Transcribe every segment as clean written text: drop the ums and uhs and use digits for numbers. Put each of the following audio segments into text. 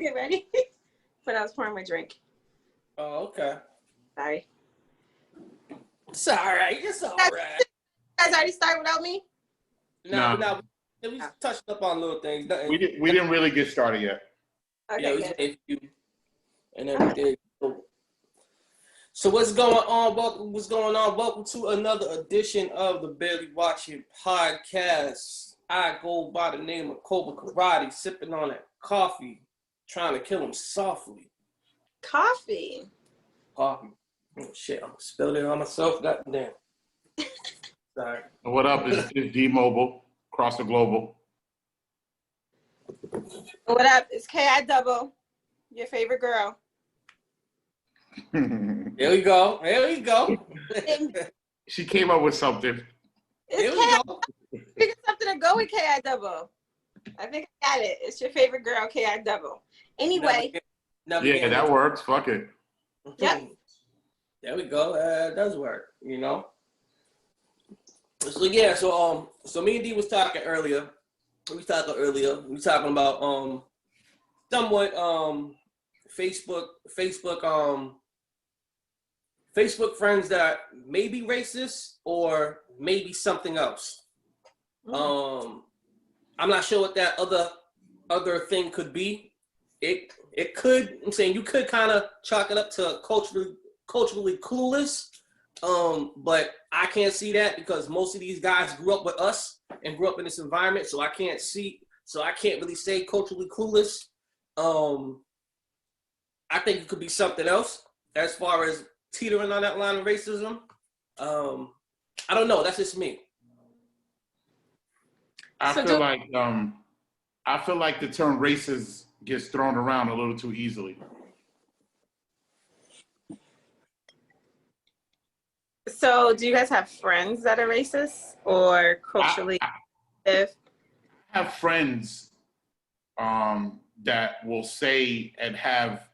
get ready. But I was pouring my drink. Oh, okay. Sorry. It's all right. It's all right. You guys already started without me? No. We touched up on little things. We didn't really get started yet. Okay, yeah, we good. did a few, and then we did. So what's going on? Welcome to another edition of the Barely Watching Podcast. I go by the name of Cobra Karate, sipping on that coffee, trying to kill him softly. Coffee. Oh shit! I'm spilling it on myself. Goddamn. Sorry. What up? It's D-Mobile, across the global. What up? It's K.I. Double, your favorite girl. There we go. She came up with something. It's K.I. Figure something to go with K.I. Double. I think I got it. It's your favorite girl, K.I. Double. Anyway. Yeah, that works. Fuck it. Yep. There we go. It does work, you know. So yeah, so me and D was talking earlier. We talking about somewhat Facebook friends that may be racist or maybe something else. I'm not sure what that other thing could be. It could, I'm saying you could kind of chalk it up to culturally clueless. But I can't see that because most of these guys grew up with us and grew up in this environment, so I can't really say culturally clueless. I think it could be something else as far as teetering on that line of racism. I don't know. That's just me. I feel like the term racist gets thrown around a little too easily. So, do you guys have friends that are racist or culturally? I have friends that will say and have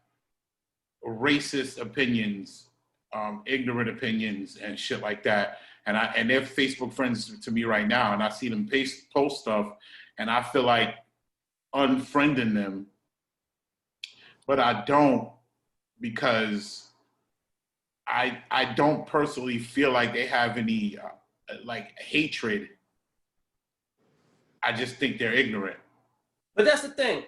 racist opinions, ignorant opinions, and shit like that. And they're Facebook friends to me right now, and I see them post stuff, and I feel like unfriending them, but I don't because I don't personally feel like they have any like hatred. I just think they're ignorant. But that's the thing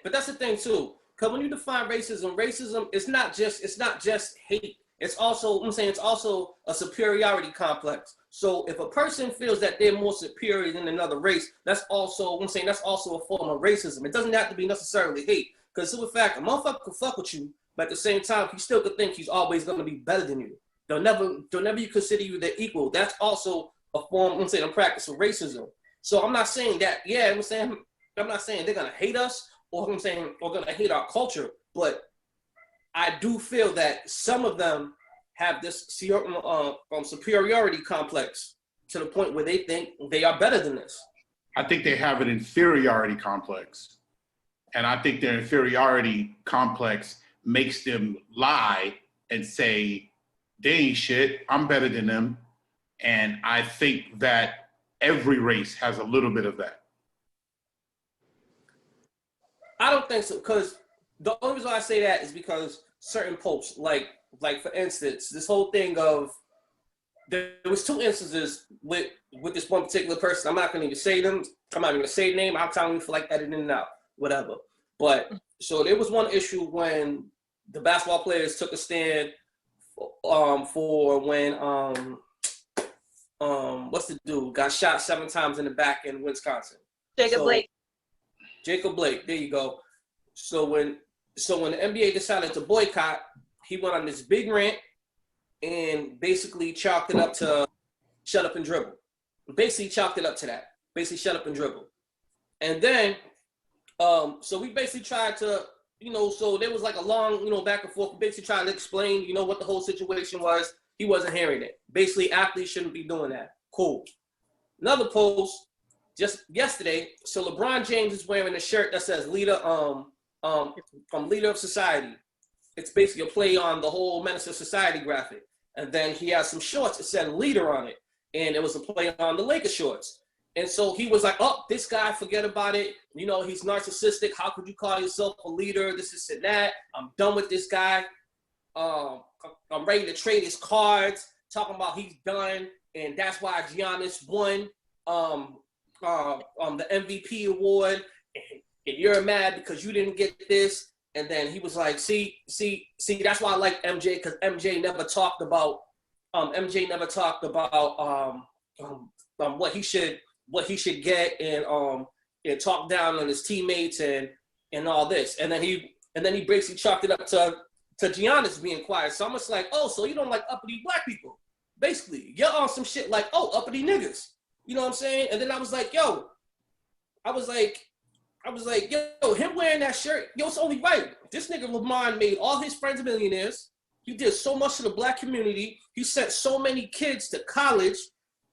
too. Because when you define racism is not just hate. It's also, it's also a superiority complex. So if a person feels that they're more superior than another race, that's also, that's also a form of racism. It doesn't have to be necessarily hate. Because in fact, a motherfucker can fuck with you, but at the same time, he still could think he's always going to be better than you. They'll never consider you their equal. That's also a form, a practice of racism. So I'm not saying that, I'm not saying they're going to hate us or going to hate our culture, but I do feel that some of them have this superiority complex to the point where they think they are better than this. I think they have an inferiority complex. And I think their inferiority complex makes them lie and say, they ain't shit, I'm better than them. And I think that every race has a little bit of that. I don't think so, because the only reason I say that is because certain posts, like for instance, this whole thing of, there was two instances with this one particular person. I'm not going to even say them. I'm not even going to say the name. I'm telling you for like editing it out, whatever. But so there was one issue when the basketball players took a stand for when what's the dude got shot 7 times in the back in Wisconsin. Jacob Blake. There you go. So when the NBA decided to boycott, he went on this big rant and basically chalked it up to shut up and dribble. Basically chalked it up to that. Basically shut up and dribble. And then, so we basically tried to, so there was like a long, back and forth, basically trying to explain, what the whole situation was. He wasn't hearing it. Basically, athletes shouldn't be doing that. Cool. Another post just yesterday. So LeBron James is wearing a shirt that says leader, from Leader of Society. It's basically a play on the whole Menace of Society graphic. And then he has some shorts that said leader on it. And it was a play on the Lakers shorts. And so he was like, oh, this guy, forget about it. You know, he's narcissistic. How could you call yourself a leader? This is and that. I'm done with this guy. I'm ready to trade his cards, talking about he's done. And that's why Giannis won the MVP award. And you're mad because you didn't get this. And then he was like, see, that's why I like MJ, because MJ never talked about what he should get and talk down on his teammates and all this. And then he basically chalked it up to Giannis being quiet. So I'm just like, oh, so you don't like uppity black people. Basically, you're on some shit like, oh, uppity niggas. You know what I'm saying? And then I was like, yo, him wearing that shirt, yo, it's only right. This nigga LeBron made all his friends millionaires. He did so much for the black community. He sent so many kids to college.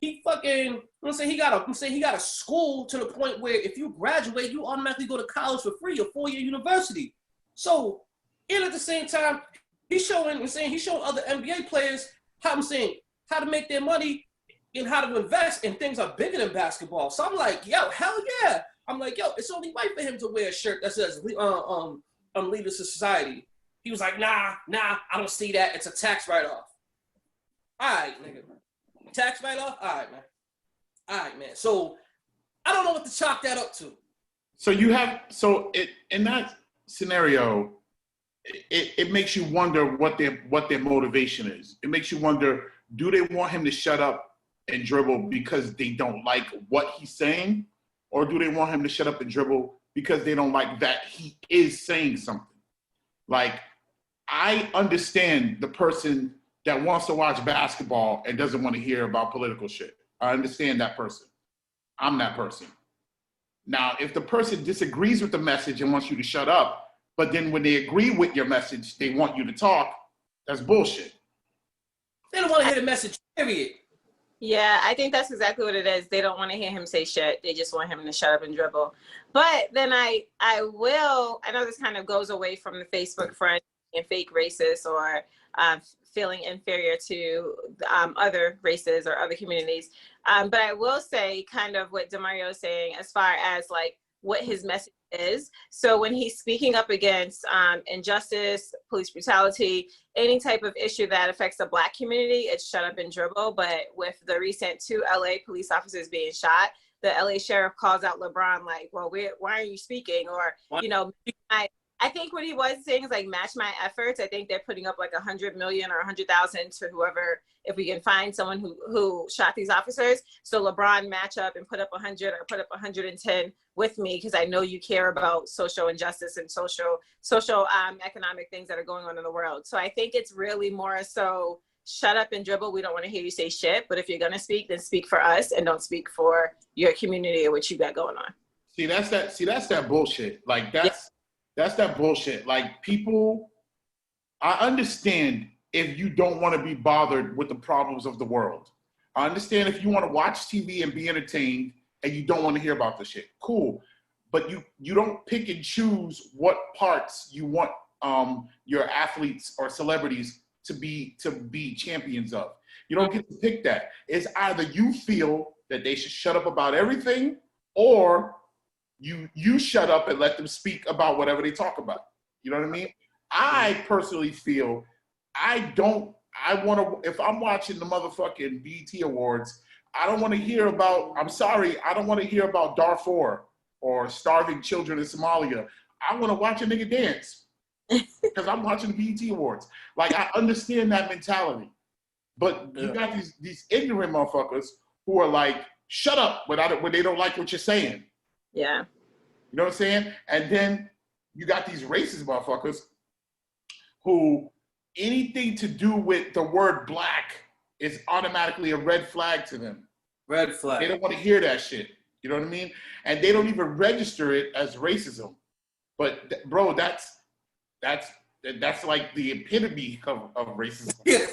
He fucking, he got a school to the point where if you graduate, you automatically go to college for free, a 4-year university. So, and at the same time, he's showing other NBA players how to make their money and how to invest in things that are bigger than basketball. So I'm like, yo, hell yeah. I'm like, yo, it's only right for him to wear a shirt that says leaders of society. He was like, nah, I don't see that. It's a tax write-off. All right, nigga. Tax write-off? All right, man. So I don't know what to chalk that up to. In that scenario, it makes you wonder what their motivation is. It makes you wonder, do they want him to shut up and dribble because they don't like what he's saying? Or do they want him to shut up and dribble because they don't like that he is saying something? Like, I understand the person that wants to watch basketball and doesn't want to hear about political shit. I understand that person. I'm that person. Now, if the person disagrees with the message and wants you to shut up, but then when they agree with your message, they want you to talk, that's bullshit. They don't want to hear the message, period. Yeah, I think that's exactly what it is. They don't want to hear him say shit. They just want him to shut up and dribble. But then I know this kind of goes away from the Facebook friend and fake racist or feeling inferior to other races or other communities. But I will say kind of what DeMario is saying as far as like what his message is. So when he's speaking up against injustice, police brutality, any type of issue that affects the Black community, it's shut up and dribble. But with the recent 2 LA police officers being shot, the LA sheriff calls out LeBron like, well, why are you speaking? Or, you know, I think what he was saying is like, match my efforts. I think they're putting up like 100 million or 100,000 to whoever, if we can find someone who shot these officers. So LeBron match up and put up 100 or put up 110 with me, because I know you care about social injustice and social economic things that are going on in the world. So I think it's really more so shut up and dribble. We don't want to hear you say shit, but if you're going to speak, then speak for us and don't speak for your community or what you got going on. See, that's that bullshit. Like that's that bullshit. Like, people, I understand if you don't want to be bothered with the problems of the world. I understand if you want to watch TV and be entertained and you don't want to hear about the shit. Cool. But you don't pick and choose what parts you want your athletes or celebrities to be champions of. You don't get to pick that. It's either you feel that they should shut up about everything, or you shut up and let them speak about whatever they talk about. You know what I mean? I personally feel if I'm watching the motherfucking BET Awards, I don't want to hear about, I don't want to hear about Darfur or starving children in Somalia. I want to watch a nigga dance because I'm watching the BET Awards. Like, I understand that mentality. But you got these ignorant motherfuckers who are like, shut up when they don't like what you're saying. Yeah. You know what I'm saying? And then you got these racist motherfuckers who anything to do with the word black is automatically a red flag to them. Red flag. They don't want to hear that shit. You know what I mean? And they don't even register it as racism. But bro, that's like the epitome of racism. Yeah,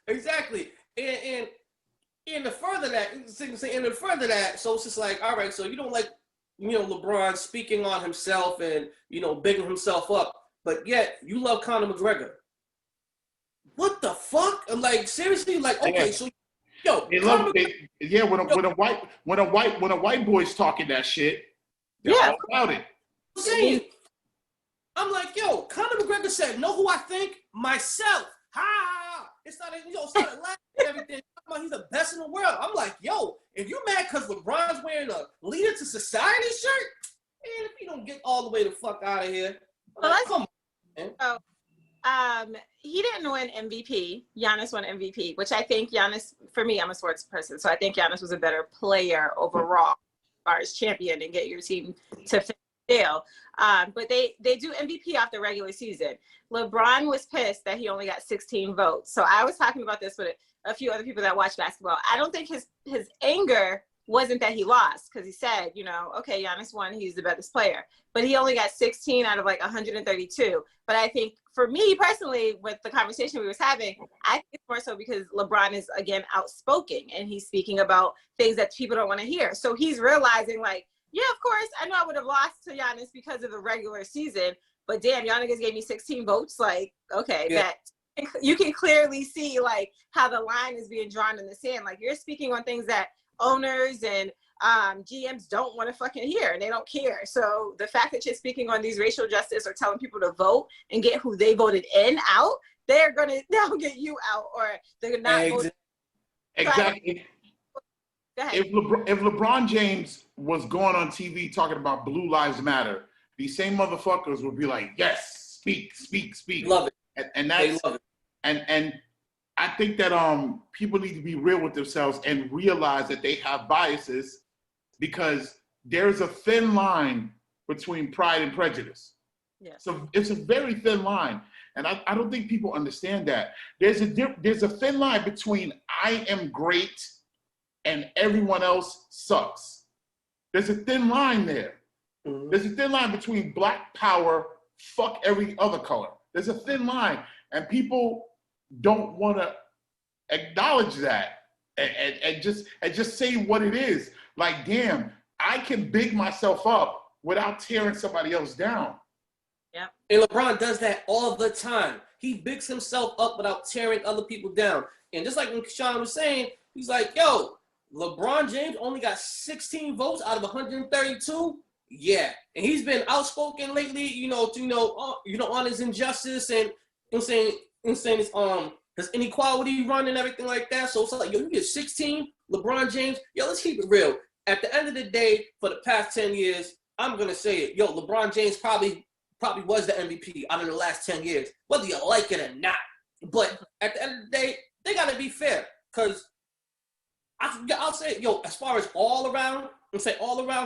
exactly. And to further that, so it's just like, all right, so you don't like, LeBron speaking on himself and, bigging himself up, but yet you love Conor McGregor. What the fuck? Like, seriously? Like, okay, so Yo, They love it. Yeah, when a white boy's talking that shit, they're all about it. Saying, I'm like, yo, Conor McGregor said, know who I think? Myself. Ha! It started laughing and everything. He's the best in the world. I'm like, yo, if you mad because LeBron's wearing a Leader to Society shirt, man, if you don't get all the way the fuck out of here. Well, come on, man. He didn't win MVP. Giannis won MVP, which I think Giannis, for me, I'm a sports person, so I think Giannis was a better player overall as far as champion and get your team to fail. But they do MVP off the regular season. LeBron was pissed that he only got 16 votes. So I was talking about this with a few other people that watch basketball. I don't think his anger wasn't that he lost, because he said, okay, Giannis won, he's the best player. But he only got 16 out of like 132. But I think for me personally, with the conversation we was having, I think it's more so because LeBron is, again, outspoken and he's speaking about things that people don't want to hear. So he's realizing like, yeah, of course, I know I would have lost to Giannis because of the regular season, but damn, y'all niggas gave me 16 votes. Like, okay, that you can clearly see like how the line is being drawn in the sand. Like, you're speaking on things that owners and GMs don't want to fucking hear, and they don't care. So the fact that you're speaking on these racial justice or telling people to vote and get who they voted in out, they're gonna now get you out, or they're not voting. Exactly. Go ahead. If LeBron James was going on TV talking about Blue Lives Matter, these same motherfuckers would be like, yes, speak. Love it. And that's, they love it. And I think that people need to be real with themselves and realize that they have biases, because there's a thin line between pride and prejudice. Yeah. So it's a very thin line. And I don't think people understand that. There's a thin line between I am great and everyone else sucks. There's a thin line there. Mm-hmm. There's a thin line between black power, fuck every other color. There's a thin line, and people don't want to acknowledge that and just say what it is. Like, damn, I can big myself up without tearing somebody else down. Yeah. And LeBron does that all the time. He bigs himself up without tearing other people down. And just like when Sean was saying, he's like, yo, LeBron James only got 16 votes out of 132. Yeah, and he's been outspoken lately, on his injustice and saying his inequality run and everything like that. So it's like, yo, you get 16, LeBron James. Yo, let's keep it real. At the end of the day, for the past 10 years, I'm gonna say it. Yo, LeBron James probably was the MVP out of the last 10 years, whether you like it or not. But at the end of the day, they gotta be fair, because I'll say, yo, as far as all around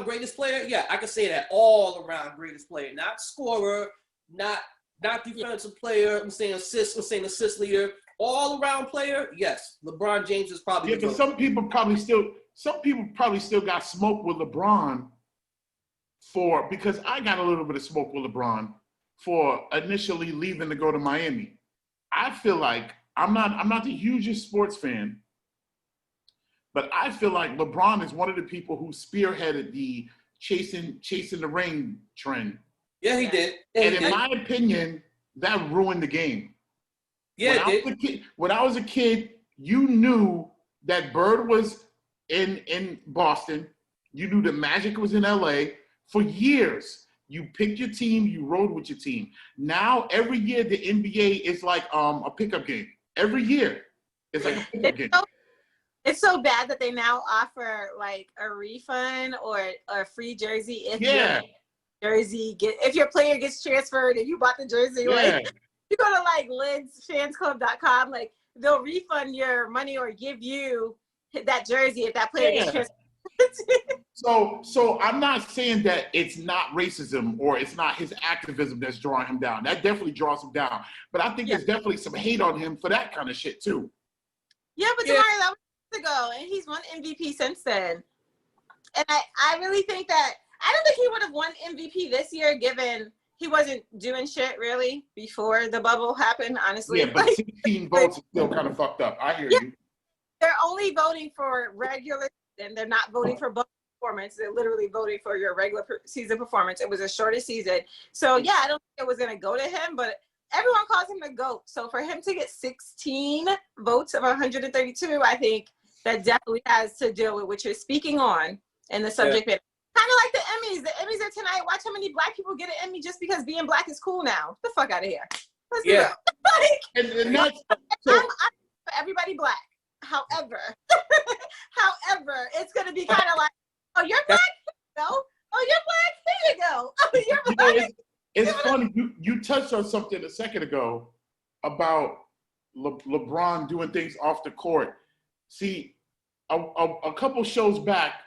greatest player, yeah, I can say that all around greatest player, not scorer, not defensive player. I'm saying assist leader, all around player. Yes, LeBron James is probably. Yeah, but some people probably still got smoke with LeBron because I got a little bit of smoke with LeBron for initially leaving to go to Miami. I feel like I'm not the hugest sports fan, but I feel like LeBron is one of the people who spearheaded the chasing the ring trend. Yeah, he did. And in my opinion, that ruined the game. Yeah, when I was a kid, you knew that Bird was in Boston. You knew that Magic was in LA. For years, you picked your team, you rode with your team. Now, every year, the NBA is like a pickup game. Every year, it's like a pickup game. It's so bad that they now offer like a refund or a free jersey if if your player gets transferred and you bought the jersey. Yeah. Like, you go to like lidsfansclub.com, like they'll refund your money or give you that jersey if that player gets transferred. So I'm not saying that it's not racism or it's not his activism that's drawing him down. That definitely draws him down. But I think there's definitely some hate on him for that kind of shit too. Yeah, but Damari, that was years ago, and he's won MVP since then. And I really think that I don't think he would have won MVP this year, given he wasn't doing shit really before the bubble happened, honestly. Yeah, but 16 votes is still kind of fucked up. I hear you. They're only voting for regular, and they're not voting for bubble performance. They're literally voting for your regular season performance. It was a shorter season. So, yeah, I don't think it was going to go to him, but everyone calls him the GOAT. So, for him to get 16 votes of 132, I think that definitely has to deal with what you're speaking on and the subject matter. Kind of like the Emmys. The Emmys are tonight. Watch how many Black people get an Emmy just because being Black is cool now. Get the fuck out of here. Let's do that. And that's, I'm for everybody Black. However, it's gonna be kind of like, oh, you're Black? No. Oh, you're Black? Here you go. Oh, you're Black. It's funny. You touched on something a second ago about LeBron doing things off the court. See, a couple shows back,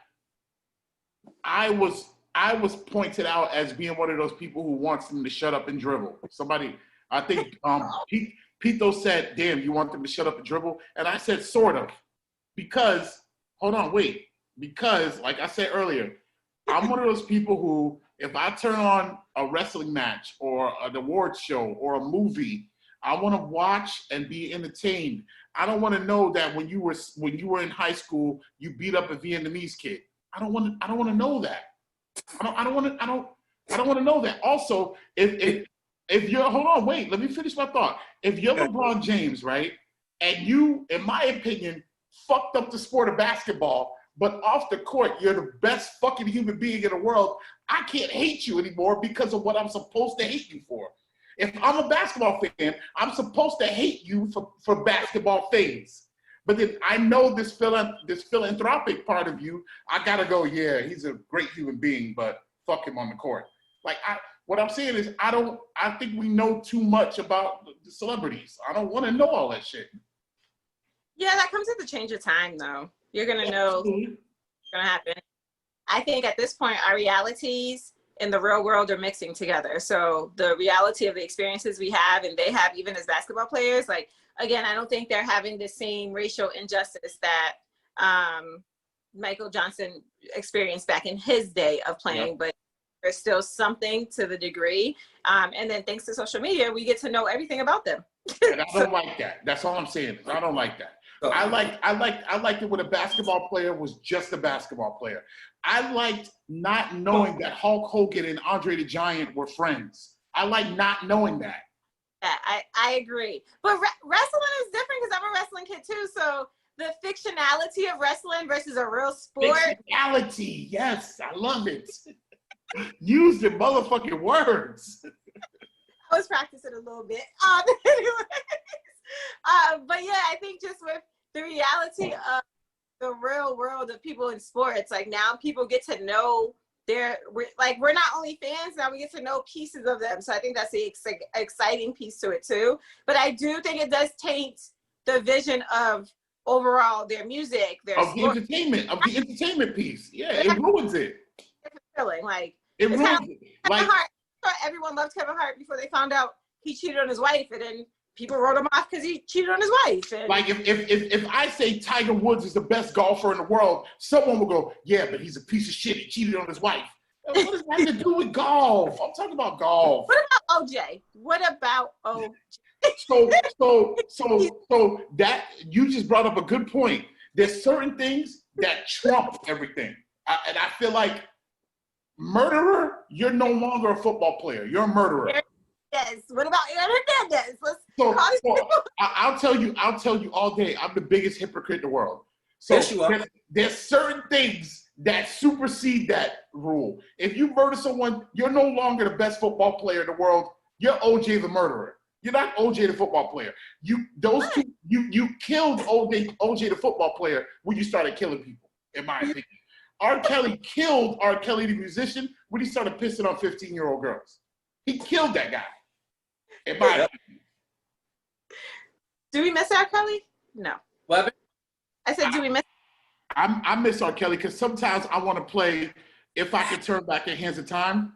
I was pointed out as being one of those people who wants them to shut up and dribble. Somebody, I think Pito said, damn, you want them to shut up and dribble? And I said, sort of. Because, because, like I said earlier, I'm one of those people who, if I turn on a wrestling match or an awards show or a movie, I want to watch and be entertained. I don't want to know that when you were in high school, you beat up a Vietnamese kid. I don't want to know that. I don't want to know that. Also, if you're, hold on, wait, let me finish my thought. If you're LeBron James, right, and you, in my opinion, fucked up the sport of basketball, but off the court, you're the best fucking human being in the world, I can't hate you anymore because of what I'm supposed to hate you for. If I'm a basketball fan, I'm supposed to hate you for basketball things. But then I know this philanthropic part of you, I gotta go, yeah, he's a great human being, but fuck him on the court. Like, what I'm saying is, I think we know too much about the celebrities. I don't want to know all that shit. Yeah, that comes with the change of time, though. You're going to know what's going to happen. I think at this point, our realities in the real world are mixing together. So the reality of the experiences we have and they have, even as basketball players, like, again, I don't think they're having the same racial injustice that Michael Johnson experienced back in his day of playing, but there's still something to the degree. And then thanks to social media, we get to know everything about them. And I don't like that. That's all I'm saying. I don't like that. I liked it when a basketball player was just a basketball player. I liked not knowing that Hulk Hogan and Andre the Giant were friends. I like not knowing that. Yeah, I agree. But wrestling is different because I'm a wrestling kid too. So the fictionality of wrestling versus a real sport. Fictionality, yes, I love it. Use the motherfucking words. I was practicing a little bit. But yeah, I think just with the reality of the real world of people in sports, like now people get to know we're not only fans, now we get to know pieces of them. So I think that's the exciting piece to it too. But I do think it does taint the vision of overall their music, their of the entertainment piece. Yeah, it ruins it. It's feeling like it ruins it. Like everyone loved Kevin Hart before they found out he cheated on his wife, and then people wrote him off because he cheated on his wife. And like if I say Tiger Woods is the best golfer in the world, someone will go, yeah, but he's a piece of shit. He cheated on his wife. What does that have to do with golf? I'm talking about golf. What about OJ? What about OJ? So that you just brought up a good point. There's certain things that trump everything, and I feel like murderer, you're no longer a football player. You're a murderer. Yes. What about Aaron Hernandez? I'll tell you all day. I'm the biggest hypocrite in the world. So yes, you are. There's certain things that supersede that rule. If you murder someone, you're no longer the best football player in the world. You're OJ the murderer. You're not OJ the football player. You killed OJ the football player when you started killing people, in my opinion. R. Kelly killed R. Kelly the musician when he started pissing on 15-year-old girls. He killed that guy. In my opinion. Do we miss R. Kelly? No. What? I said, do we miss? I miss R. Kelly because sometimes I want to play If I Could Turn Back the Hands of Time.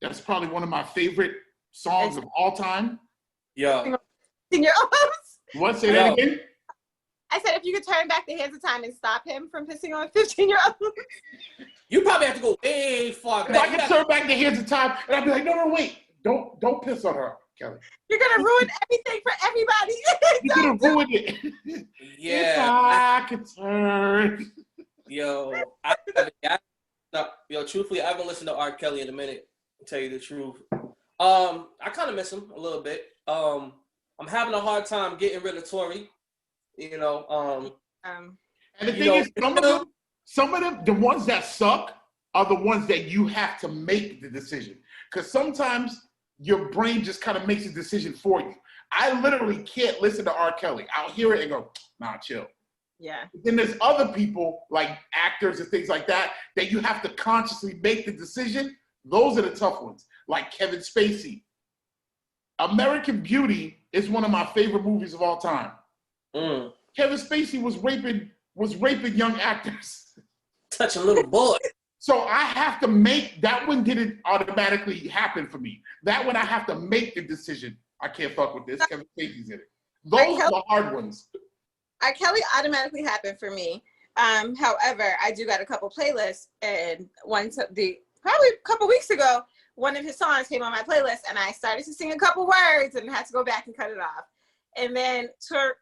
That's probably one of my favorite songs of all time. Yeah. What? Say that again? I said, if you could turn back the hands of time and stop him from pissing on 15-year-olds. You probably have to go way far back. If I could turn back the hands of time, and I'd be like, no, wait. Don't piss on her, Kelly. You're going to ruin everything for everybody. You're going to ruin it. Yeah. If I could turn. Truthfully, I haven't listened to R. Kelly in a minute, to tell you the truth. I kind of miss him a little bit. I'm having a hard time getting rid of Tory. And the thing is, some of them, the ones that suck are the ones that you have to make the decision. Because sometimes your brain just kind of makes a decision for you. I literally can't listen to R. Kelly. I'll hear it and go, nah, chill. Yeah. Then there's other people, like actors and things like that, that you have to consciously make the decision. Those are the tough ones, like Kevin Spacey. American Beauty is one of my favorite movies of all time. Kevin Spacey was raping young actors. Touching little boy. So I have to make, that one didn't automatically happen for me. That one I have to make the decision. I can't fuck with this. Kevin Spacey's in it. Those are the hard ones. R. Kelly automatically happened for me. However, I do got a couple playlists, and probably a couple weeks ago, one of his songs came on my playlist, and I started to sing a couple words and had to go back and cut it off. And then to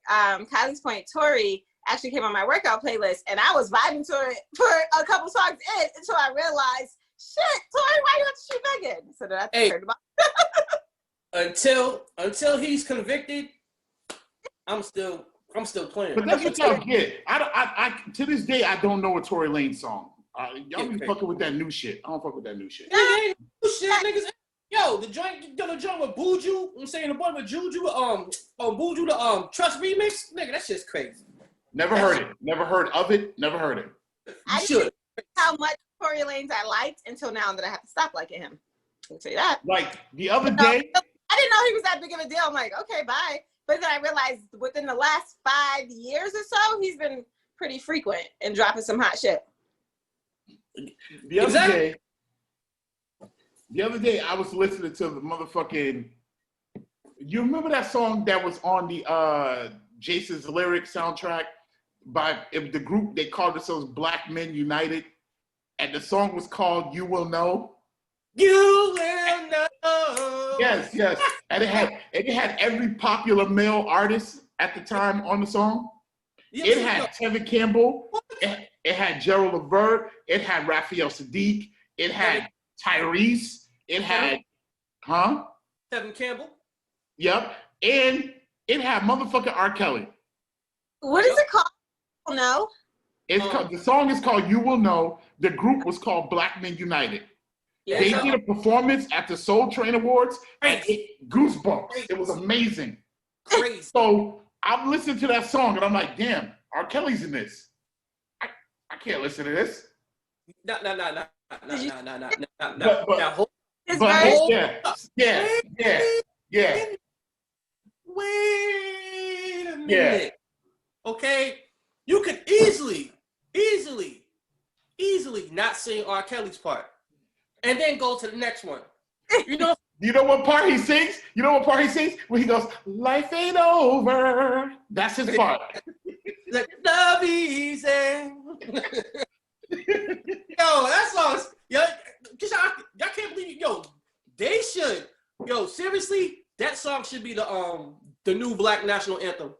Kylie's point, Tori actually came on my workout playlist, and I was vibing to it for a couple songs in until I realized, shit, Tori, why you have to shoot Megan? So then I turned about until he's convicted, I'm still playing. But that's what y'all get. I to this day I don't know a Tory Lanez song. Y'all be fucking with that new shit. I don't fuck with that new shit. Nigga, new shit, niggas. Yo, the joint with Buju, I'm saying the boy with Juju, Buju, the Trust remix, nigga, that shit's crazy. Never heard it. Never heard of it. Never heard it. I didn't know how much Tory Lanez I liked until now that I have to stop liking him. I can say that. Like the other day, I didn't know he was that big of a deal. I'm like, okay, bye. But then I realized within the last 5 years or so, he's been pretty frequent and dropping some hot shit. The other day, I was listening to the motherfucking. You remember that song that was on the Jason's Lyric soundtrack by the group? They called themselves Black Men United, and the song was called "You Will Know." You will know. Yes, and it had every popular male artist at the time on the song. It had Tevin Campbell. It had Gerald Levert. It had Raphael Sadiq. It had Tyrese. It had, Tevin Campbell. Yep. And it had motherfucking R. Kelly. What is it called? No. It's called, the song is called "You Will Know." The group was called Black Men United. Yeah, they did a performance at the Soul Train Awards. And goosebumps. It was amazing. Crazy. So I'm listening to that song and I'm like, damn, R. Kelly's in this. I can't listen to this. No. Yeah. Wait a minute. Okay? You could easily not sing R. Kelly's part. And then go to the next one. You know? You know what part he sings? When he goes, "Life ain't over." That's his part. Like, love easy. Yo, that song's, y'all can't believe it. Yo, they should. Yo, seriously, that song should be the new Black national anthem.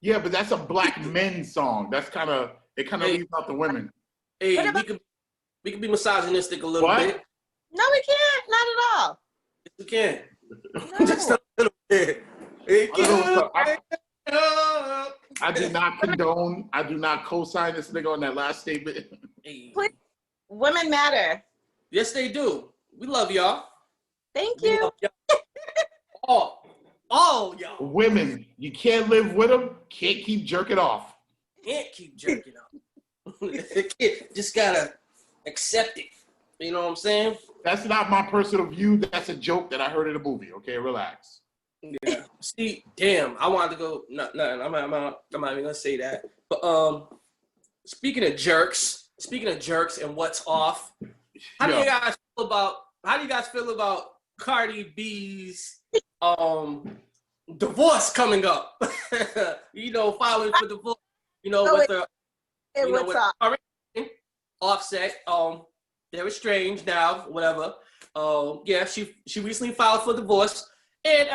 Yeah, but that's a Black men song. That's kind of leaves out the women. Hey, we could be misogynistic a little bit. No, we can't. Not at all. Yes, we can. No. Just a little bit. I do not condone. I do not co-sign this nigga on that last statement. Please, women matter. Yes, they do. We love y'all. Thank you. All y'all. Women, you can't live with them. Can't keep jerking off. Can't keep jerking off. Just gotta accept it. You know what I'm saying? That's not my personal view. That's a joke that I heard in a movie. Okay, relax. Yeah. See, damn, I wanted to go. No, I'm not even gonna say that. But speaking of jerks and what's off, how do you guys feel about Cardi B's divorce coming up? Filing for divorce. Offset. They're estranged now. Whatever. Yeah, she recently filed for divorce, and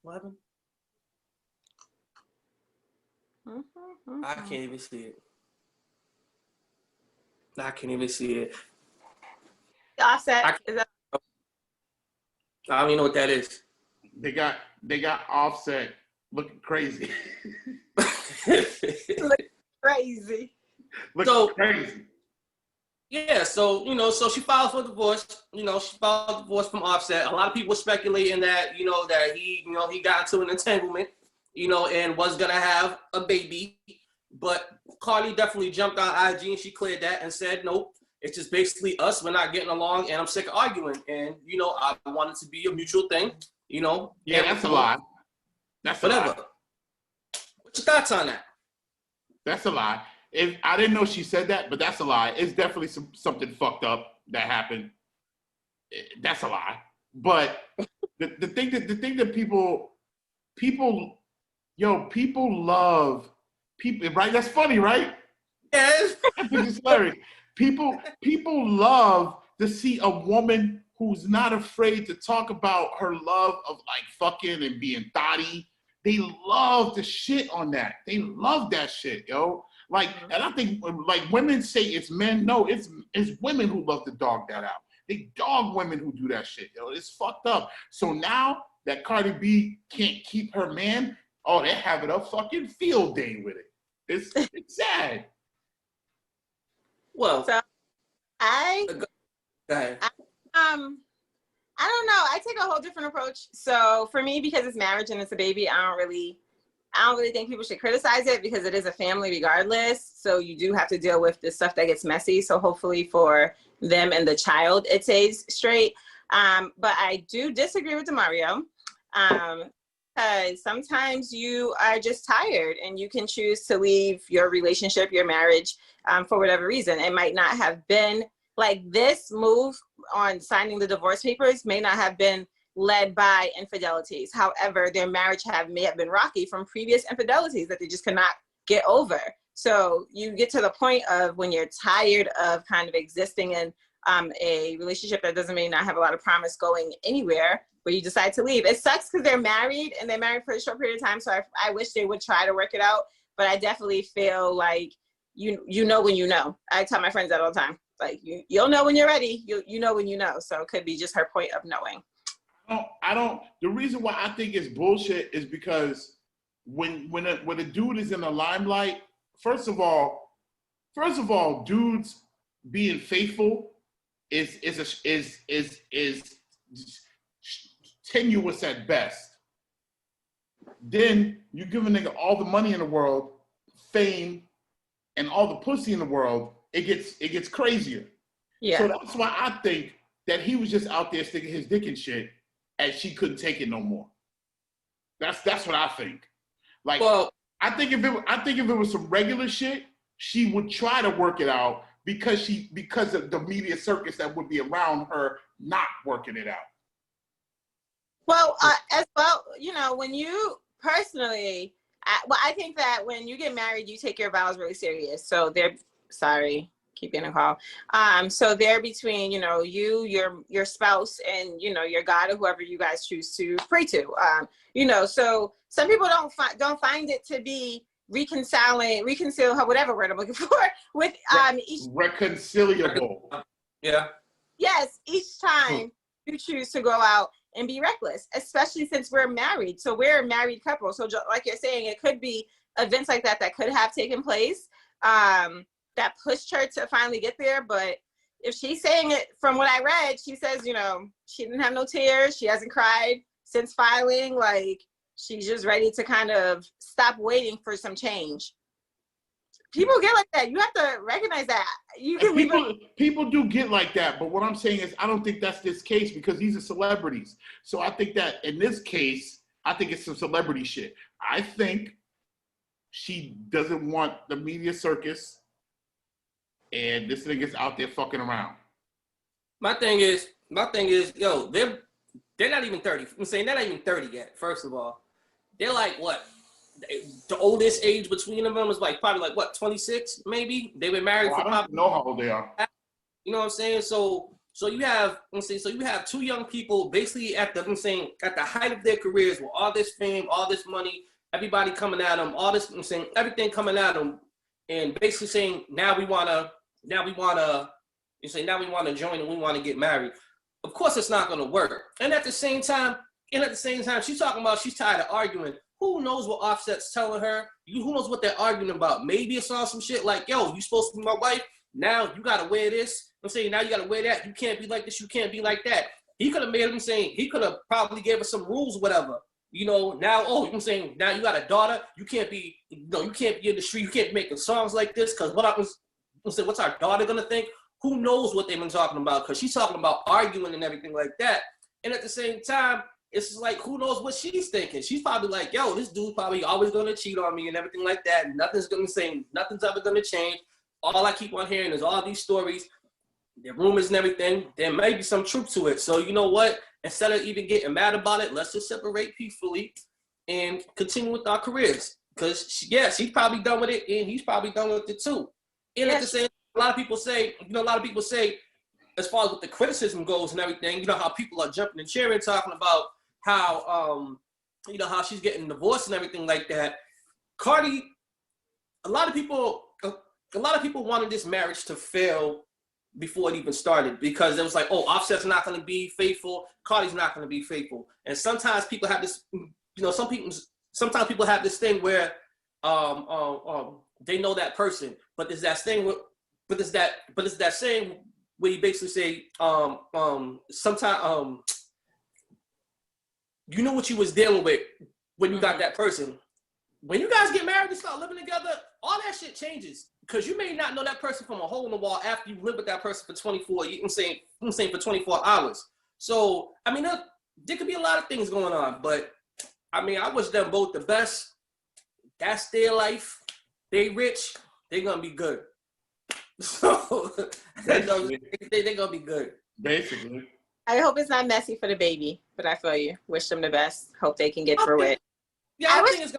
what happened? I can't even see it. Offset. I don't even know what that is. They got Offset looking crazy. Crazy. crazy. Looks crazy. Yeah, so, so she filed for divorce. She filed divorce from Offset. A lot of people were speculating that, that he got into an entanglement, and was going to have a baby. But Cardi definitely jumped on IG and she cleared that and said, nope, it's just basically us. We're not getting along and I'm sick of arguing. And, I want it to be a mutual thing, Yeah, that's a lie. That's whatever. A lie. What's your thoughts on that? That's a lie. If I didn't know she said that, but that's a lie. It's definitely something fucked up that happened. That's a lie. But the thing that people love people, right? That's funny, right? Yes. It's hilarious. People love to see a woman who's not afraid to talk about her love of like fucking and being thotty. They love the shit on that. They love that shit, yo. Like, and I think like women say it's men. No, it's women who love to dog that out. They dog women who do that shit, yo. It's fucked up. So now that Cardi B can't keep her man, oh, they're having a fucking field day with it. It's sad. Well, so go ahead. I don't know. I take a whole different approach. So for me, because it's marriage and it's a baby, I don't really think people should criticize it because it is a family regardless. So you do have to deal with the stuff that gets messy. So hopefully for them and the child, it stays straight. But I do disagree with DeMario because sometimes you are just tired and you can choose to leave your relationship, your marriage, for whatever reason. It might not have been like this move on signing the divorce papers may not have been led by infidelities. However, their marriage may have been rocky from previous infidelities that they just could not get over. So you get to the point of when you're tired of kind of existing in a relationship that doesn't mean not have a lot of promise going anywhere, where you decide to leave. It sucks because they're married and they're married for a short period of time. So I wish they would try to work it out. But I definitely feel like you know when you know. I tell my friends that all the time. Like you'll know when you're ready. You know when you know. So it could be just her point of knowing. I don't. The reason why I think it's bullshit is because when a dude is in the limelight, first of all, dudes being faithful is tenuous at best. Then you give a nigga all the money in the world, fame, and all the pussy in the world. It gets crazier. Yeah. So that's why I think that he was just out there sticking his dick in shit, and she couldn't take it no more. That's what I think. Like, well, I think if it was some regular shit, she would try to work it out because of the media circus that would be around her not working it out. Well, as well, when you personally, I think that when you get married, you take your vows really serious. So keep getting a call. So they're between, you, your spouse, and, your God or whoever you guys choose to pray to. So some people don't find it to be reconcile, whatever word I'm looking for, with each reconciliable. Yeah. Yes, each time you choose to go out and be reckless, especially since we're married. So we're a married couple. So like you're saying, it could be events like that could have taken place that pushed her to finally get there. But if she's saying it from what I read, she says, she didn't have no tears. She hasn't cried since filing. Like, she's just ready to kind of stop waiting for some change. People get like that. You have to recognize that. People do get like that, but what I'm saying is I don't think that's this case because these are celebrities. So I think that in this case, I think it's some celebrity shit. I think she doesn't want the media circus and this nigga's out there fucking around. My thing is, yo, they're not even 30. I'm saying they're not even 30 yet, first of all. They're like, what? The oldest age between them was probably 26 maybe. They've been married for I don't know how old they are. You know what I'm saying? So you have two young people basically at the height of their careers with all this fame, all this money, everybody coming at them, all this everything coming at them, and basically saying now we wanna join and we want to get married. Of course, it's not gonna work. And at the same time, she's talking about she's tired of arguing. who knows what Offset's telling her? Who knows what they're arguing about? Maybe it's on some shit like, yo, you supposed to be my wife. Now you gotta wear this. I'm saying now you gotta wear that. You can't be like this. You can't be like that. He could have made him saying, he could have probably gave us some rules, whatever. You know, now, I'm saying, now you got a daughter. You can't be, you can't be in the street. You can't be making songs like this. Because what's our daughter gonna think? Who knows what they've been talking about? Because she's talking about arguing and everything like that. And at the same time, it's just like, who knows what she's thinking? She's probably like, yo, this dude's probably always gonna cheat on me and everything like that. Nothing's ever gonna change. All I keep on hearing is all these stories, the rumors and everything. There may be some truth to it. So you know what? Instead of even getting mad about it, let's just separate peacefully and continue with our careers. Because she's probably done with it, and he's probably done with it too. And at the same time, a lot of people say, as far as what the criticism goes and everything, you know how people are jumping and cheering, talking about how how she's getting divorced and everything like that. Cardi, a lot of people wanted this marriage to fail before it even started, because it was like, oh, Offset's not going to be faithful, Cardi's not going to be faithful. And sometimes people have this, sometimes people have this thing where they know that person, but there's that thing that saying where you basically say, sometimes you know what you was dealing with when you got that person. When you guys get married and start living together, all that shit changes. Because you may not know that person from a hole in the wall after you live with that person for 24, for 24 hours. So, I mean, there could be a lot of things going on, but I mean, I wish them both the best. That's their life. They rich, they're gonna be good. So they're gonna be good. Basically. I hope it's not messy for the baby, but I feel you. Wish them the best. Hope they can get through it. Yeah, I think it's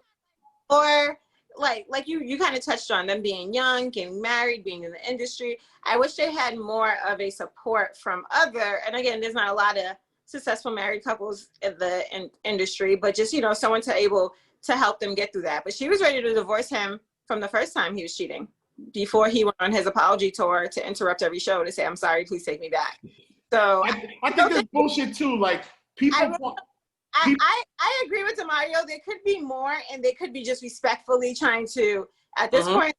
or like you kind of touched on them being young, getting married, being in the industry. I wish they had more of a support from and again, there's not a lot of successful married couples in the industry, but just, someone able to help them get through that. But she was ready to divorce him from the first time he was cheating, before he went on his apology tour to interrupt every show to say, I'm sorry, please take me back. So I think that's bullshit too. Like people. I agree with Demario. There could be more, and they could be just respectfully trying to, at this point,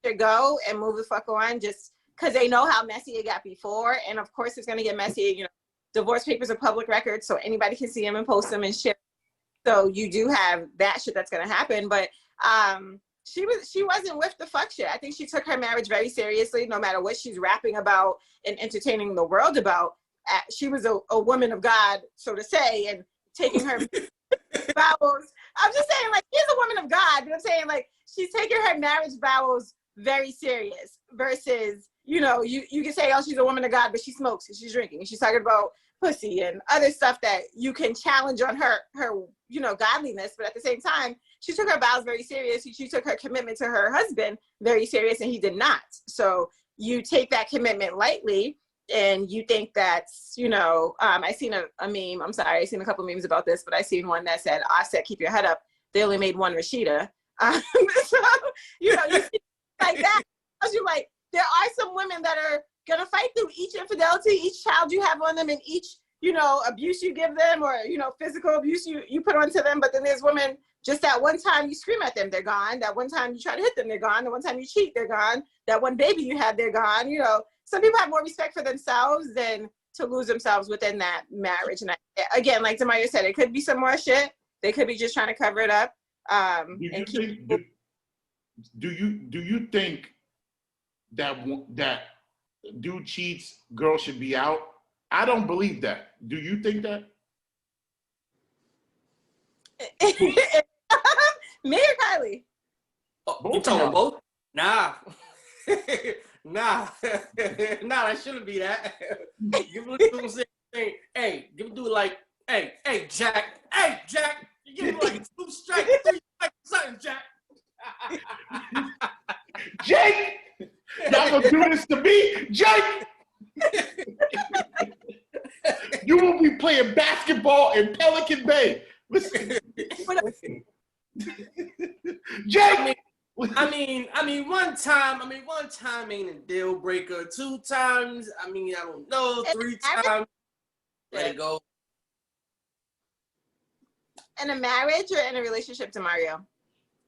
to go and move the fuck on, just because they know how messy it got before. And of course, it's going to get messy. Divorce papers are public records, so anybody can see them and post them and share. So you do have that shit that's going to happen. But she wasn't with the fuck shit. I think she took her marriage very seriously, no matter what she's rapping about and entertaining the world about. She was a woman of God, so to say, and taking her vows. I'm just saying, like, she's a woman of God, but I'm saying, like, she's taking her marriage vows very serious versus, you can say, oh, she's a woman of God, but she smokes and she's drinking and she's talking about pussy and other stuff that you can challenge on her godliness. But at the same time, she took her vows very serious. She took her commitment to her husband very serious, and he did not. So you take that commitment lightly, and you think that's, I seen a meme. I'm sorry, I seen a couple memes about this, but I seen one that said, Offset, keep your head up. They only made one Rashida. So, you see like that. You like, there are some women that are going to fight through each infidelity, each child you have on them, and each, abuse you give them, or, physical abuse you put onto them. But then there's women, just that one time you scream at them, they're gone. That one time you try to hit them, they're gone. The one time you cheat, they're gone. That one baby you had, they're gone. Some people have more respect for themselves than to lose themselves within that marriage. And again, like Demario said, it could be some more shit. They could be just trying to cover it up. Do you think that dude cheats, girl should be out? I don't believe that. Do you think that? Me or Kylie? You talking both? Nah. Nah, that shouldn't be that. Give him a saying, hey, give him do like, hey, Jack, you give him like 2 strikes, 3 strikes, something, Jack. Jake, y'all gonna do this to me, Jake? You will be playing basketball in Pelican Bay. Listen. Jake. I mean, one time ain't a deal breaker. 2 times, I don't know. 3 times, let it go. in a marriage or in a relationship, Demario?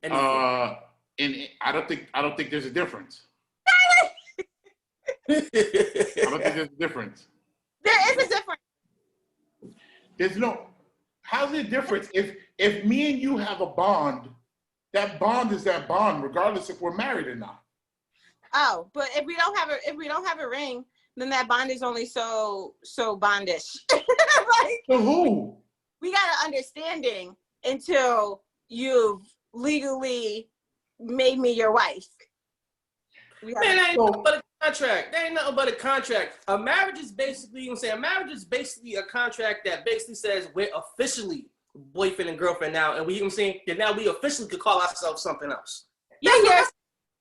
And I don't think there's a difference. I don't think there's a difference. There is a difference. There's no. How's it difference? If me and you have a bond, that bond is that bond, regardless if we're married or not. Oh, but if we don't have a ring, then that bond is only so bondish. Like, To who? we got an understanding until you've legally made me your wife. Man, ain't nothing but a contract. There ain't nothing but a contract. A marriage is basically, you know what I'm saying, a marriage is basically a contract that basically says we're officially boyfriend and girlfriend now, and we, you know what I'm saying, that now we officially could call ourselves something else. Yeah, you're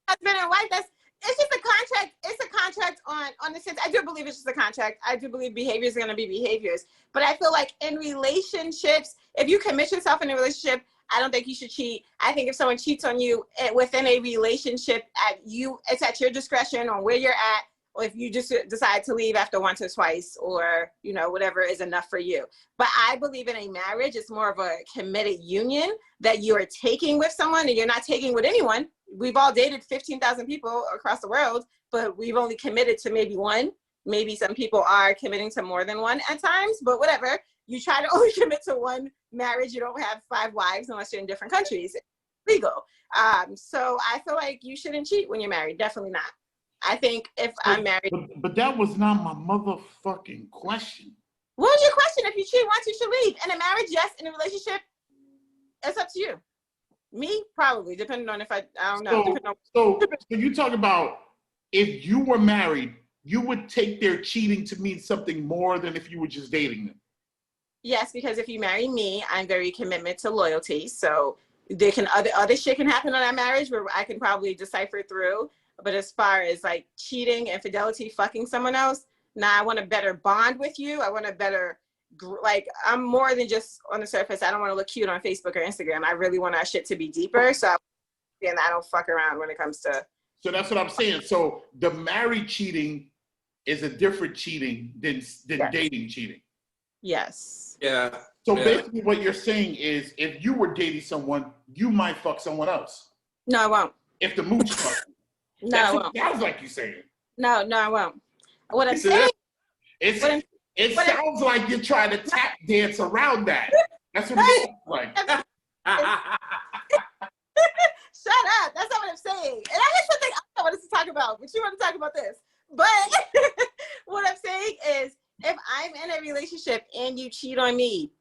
husband and wife. It's just a contract. It's a contract on the sense. I do believe it's just a contract. I do believe behaviors are going to be behaviors. But I feel like in relationships, if you commit yourself in a relationship, I don't think you should cheat. I think if someone cheats on you within a relationship, it's at your discretion on where you're at, or if you just decide to leave after once or twice, or whatever is enough for you. But I believe in a marriage, it's more of a committed union that you are taking with someone, and you're not taking with anyone. We've all dated 15,000 people across the world, but we've only committed to maybe one. Maybe some people are committing to more than one at times, but whatever. You try to only commit to one marriage. You don't have 5 wives unless you're in different countries. It's legal. So I feel like you shouldn't cheat when you're married. Definitely not. I think if I'm married. But that was not my motherfucking question. What was your question? If you cheat once, you should leave. In a marriage, yes. In a relationship, it's up to you. Me, probably, depending on if I don't know. So you talk about if you were married, you would take their cheating to mean something more than if you were just dating them. Yes, because if you marry me, I'm very committed to loyalty. So there can other shit can happen on our marriage where I can probably decipher through. But as far as like cheating, infidelity, fucking someone else, I want a better bond with you. I want a better, I'm more than just on the surface. I don't want to look cute on Facebook or Instagram. I really want our shit to be deeper. So I don't fuck around when it comes to. So that's what I'm saying. So the married cheating is a different cheating than dating cheating. Yes. Yeah. So basically what you're saying is if you were dating someone, you might fuck someone else. No, I won't. If the mooch fucks you. No, That's I what won't. it sounds like you're saying. No, I won't. What I'm saying. It sounds like you're trying to tap dance around that. That's what it sounds like. Shut up. That's not what I'm saying. And I had something I wanted to talk about, but you want to talk about this. But what I'm saying is, if I'm in a relationship and you cheat on me,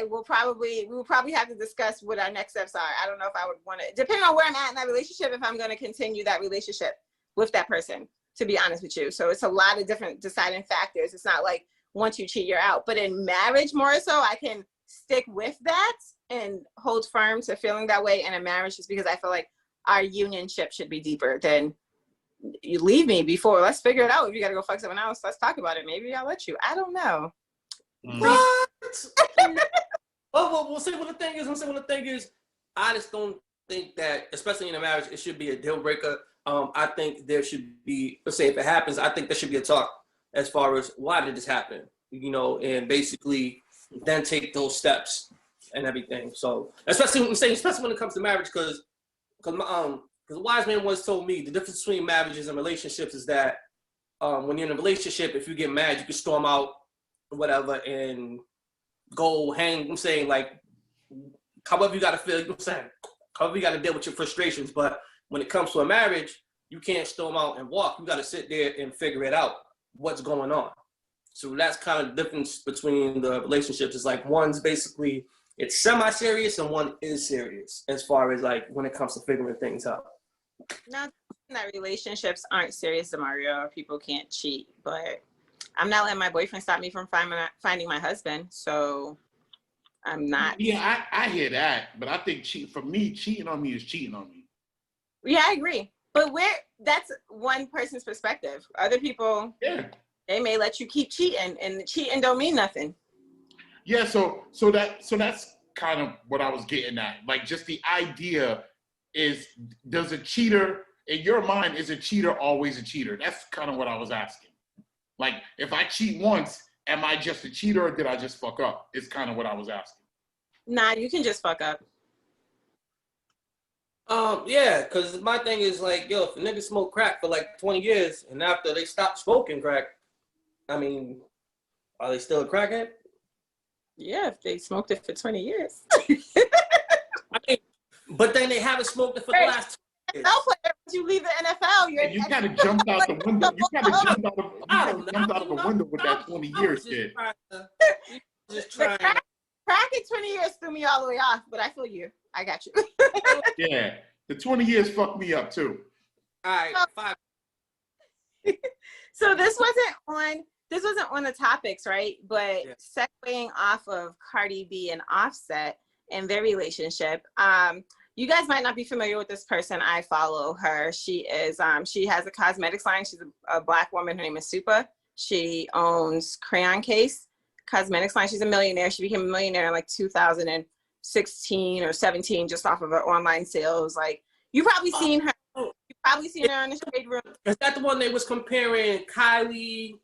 we will probably have to discuss what our next steps are. I don't know if I would want to, depending on where I'm at in that relationship, if I'm going to continue that relationship with that person, to be honest with you. So it's a lot of different deciding factors. It's not like once you cheat, you're out. But in marriage, more so, I can stick with that and hold firm to feeling that way in a marriage, just because I feel like our unionship should be deeper than you leave me before. Let's figure it out. If you got to go fuck someone else, let's talk about it. Maybe I'll let you. I don't know. What? We'll say what the thing is. I just don't think that, especially in a marriage, it should be a deal breaker. I think there should be, let's say if it happens, I think there should be a talk as far as why did this happen, and basically then take those steps and everything. So especially when it comes to marriage, because a wise man once told me the difference between marriages and relationships is that when you're in a relationship, if you get mad, you can storm out or whatever and go hang. I'm saying, like, however you got to feel. I'm saying, however you got to deal with your frustrations. But when it comes to a marriage, you can't storm out and walk. You got to sit there and figure it out, what's going on. So that's kind of the difference between the relationships. It's like one's basically, it's semi-serious and one is serious as far as like when it comes to figuring things out. Not that relationships aren't serious, Mario, or people can't cheat, but I'm not letting my boyfriend stop me from finding my husband. So I'm not. Yeah, I hear that, but I think cheating on me is cheating on me. Yeah, I agree. But that's one person's perspective. Other people, they may let you keep cheating, and cheating don't mean nothing. Yeah, so that's kind of what I was getting at. Like, just the idea is, does a cheater, in your mind, is a cheater always a cheater? That's kind of what I was asking. Like, if I cheat once, am I just a cheater or did I just fuck up? It's kind of what I was asking. Nah, you can just fuck up. Yeah, because my thing is like, yo, if a nigga smoke crack for like 20 years and after they stop smoking crack, I mean, are they still a crackhead? Yeah, if they smoked it for 20 years. I mean, but then they haven't smoked it for the last 2 years. NFL player, once you leave the NFL, you're. And you kind of jumped out the window. You kind of jumped out of the window with that 20 years shit. Just trying. Crack at 20 years threw me all the way off, but I feel you. I got you. Yeah, the 20 years fucked me up too. All right, 5. So this wasn't on the topics, right? But segueing off of Cardi B and Offset and their relationship, you guys might not be familiar with this person. I follow her. She is she has a cosmetics line. She's a Black woman. Her name is Supa. She owns Crayon Case cosmetics line. She's a millionaire. She became a millionaire in like 2016 or 17 just off of her online sales. Like, you've probably seen her. You've probably seen her in the shade room. Is that the one they was comparing Kylie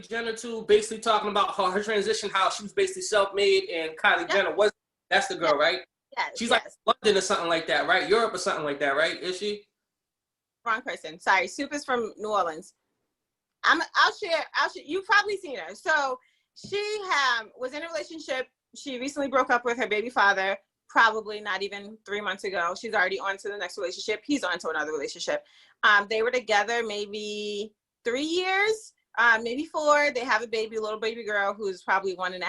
Jenner to, basically talking about her transition, how she was basically self-made and Kylie Jenner was? That's the girl, right? Yes. She's like London or something like that, right? Europe or something like that, right? Is she? Wrong person. Sorry. Supa's from New Orleans. I'll share. You've probably seen her. So she was in a relationship. She recently broke up with her baby father, probably not even 3 months ago. She's already on to the next relationship. He's on to another relationship. They were together maybe 3 years, maybe 4. They have a little baby girl who's probably 1.5.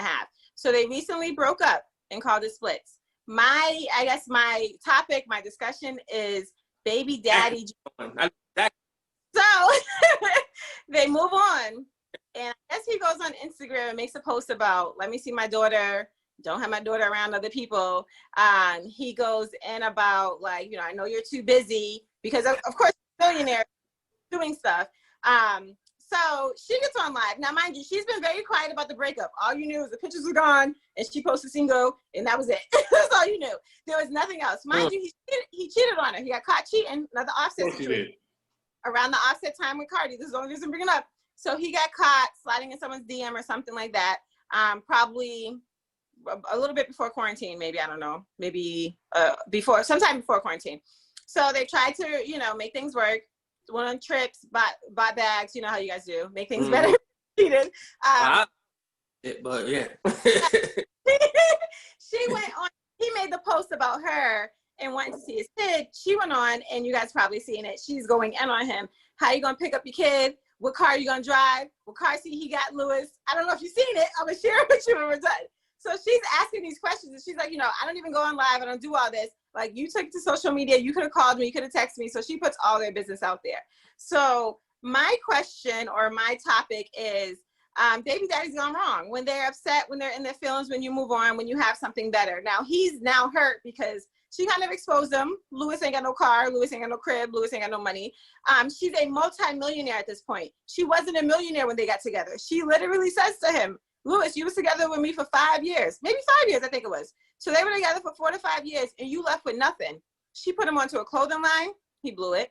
So they recently broke up and called it splits. My topic, my discussion is baby daddy. So they move on. And I guess he goes on Instagram and makes a post about, let me see my daughter. Don't have my daughter around other people. He goes in about, like, I know you're too busy because of course, millionaire doing stuff. So she gets on live. Now, mind you, she's been very quiet about the breakup. All you knew was the pictures were gone and she posted single and that was it. That's all you knew. There was nothing else. Mind you, he cheated on her. He got caught cheating. Another Offset situation. Around the Offset time with Cardi. This is the only reason I'm bringing it up. So he got caught sliding in someone's DM or something like that. Probably a little bit before quarantine, maybe, I don't know, maybe sometime before quarantine. So they tried to, make things work. Went on trips, bought bags, you know how you guys do, make things better. But yeah. She went on, he made the post about her and wanting to see his kid. She went on, and you guys probably seen it. She's going in on him. How you gonna pick up your kid? What car are you gonna drive? What car seat he got, Lewis? I don't know if you've seen it. I'm gonna share it with you when we're done. So she's asking these questions, and she's like, I don't even go on live. I don't do all this. Like, you took to social media. You could have called me. You could have texted me. So she puts all their business out there. So my question or my topic is, baby daddy's gone wrong. When they're upset, when they're in their feelings, when you move on, when you have something better. Now, he's now hurt because she kind of exposed him. Lewis ain't got no car. Lewis ain't got no crib. Lewis ain't got no money. She's a multi-millionaire at this point. She wasn't a millionaire when they got together. She literally says to him, Lewis, you was together with me for 5 years, maybe 5 years, I think it was. So they were together for 4 to 5 years and you left with nothing. She put him onto a clothing line. He blew it.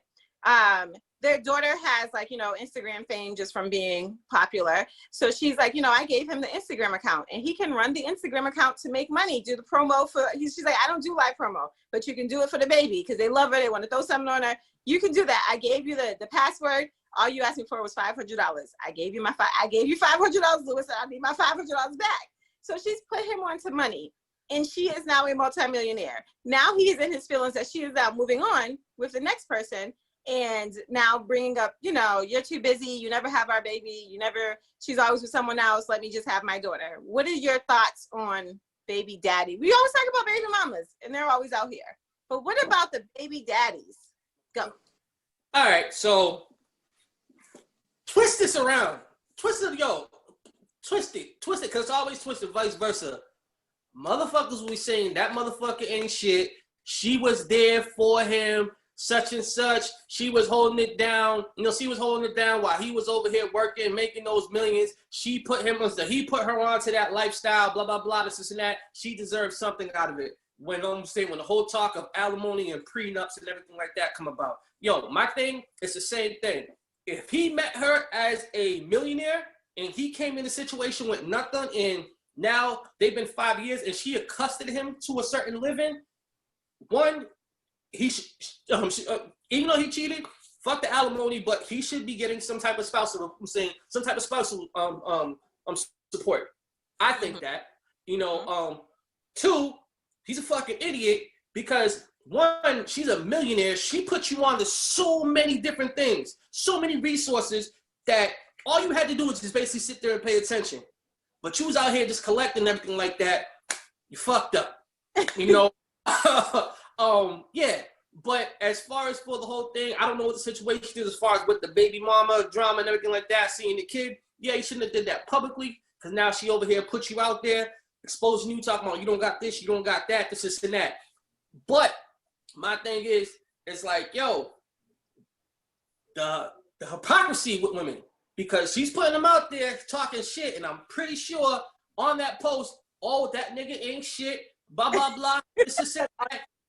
Their daughter has Instagram fame just from being popular. So she's like, I gave him the Instagram account and he can run the Instagram account to make money, do the promo she's like, I don't do live promo, but you can do it for the baby because they love her. They want to throw something on her. You can do that. I gave you the password. All you asked me for was $500. I gave you $500, Lewis, and I need my $500 back. So she's put him onto money, and she is now a multimillionaire. Now he is in his feelings that she is now moving on with the next person, and now bringing up, you're too busy. You never have our baby. She's always with someone else. Let me just have my daughter. What are your thoughts on baby daddy? We always talk about baby mamas, and they're always out here. But what about the baby daddies? Go. All right, so twist this around. Twist it, because it's always twisted vice versa. Motherfuckers will be saying that motherfucker ain't shit. She was there for him, such and such. She was holding it down. She was holding it down while he was over here working, making those millions. He put her onto that lifestyle, blah, blah, blah, this and that. She deserves something out of it. When the whole talk of alimony and prenups and everything like that come about. My thing is the same thing. If he met her as a millionaire and he came in a situation with nothing and now they've been 5 years and she accustomed him to a certain living. One, even though he cheated, fuck the alimony, but he should be getting some type of spousal, support. I think that, two, he's a fucking idiot because one, she's a millionaire. She put you on to so many different things, so many resources that all you had to do was just basically sit there and pay attention. But you was out here just collecting everything like that. You fucked up, yeah. But as far as for the whole thing, I don't know what the situation is as far as with the baby mama drama and everything like that, seeing the kid. Yeah, you shouldn't have did that publicly because now she over here put you out there, exposing you, talking about you don't got this, you don't got that, this and that. But my thing is, it's like, yo, the hypocrisy with women, because she's putting them out there talking shit, and I'm pretty sure on that post, oh, that nigga ain't shit, blah, blah, blah, this is that,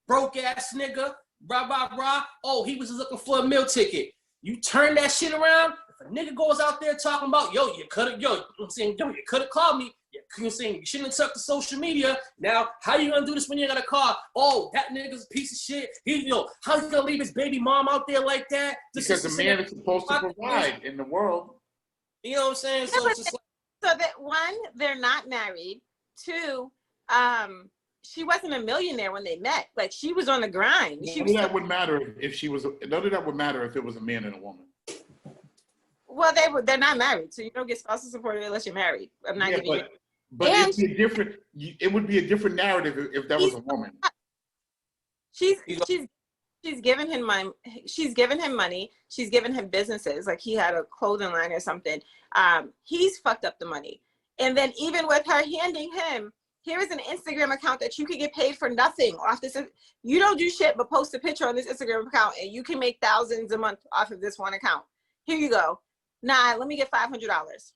broke ass nigga, blah, blah, blah. Oh, he was looking for a meal ticket. You turn that shit around. If a nigga goes out there talking about, you could have called me. You shouldn't have took to social media. Now, how you gonna do this when you got a car? Oh, that nigga's a piece of shit. How he gonna leave his baby mom out there like that? Because the man is supposed to provide in the world. You know what I'm saying? So it's just so that one, they're not married. Two, she wasn't a millionaire when they met. Like, she was on the grind. None of that would matter if it was a man and a woman. Well, they're not married, so you don't get spousal support unless you're married. I'm not giving you. But it would be a different narrative if that was a woman. She's given him money. She's given him money. She's given him businesses. Like, he had a clothing line or something. He's fucked up the money. And then even with her handing him, here is an Instagram account that you could get paid for nothing off this. You don't do shit but post a picture on this Instagram account, and you can make thousands a month off of this one account. Here you go. Nah, let me get $500.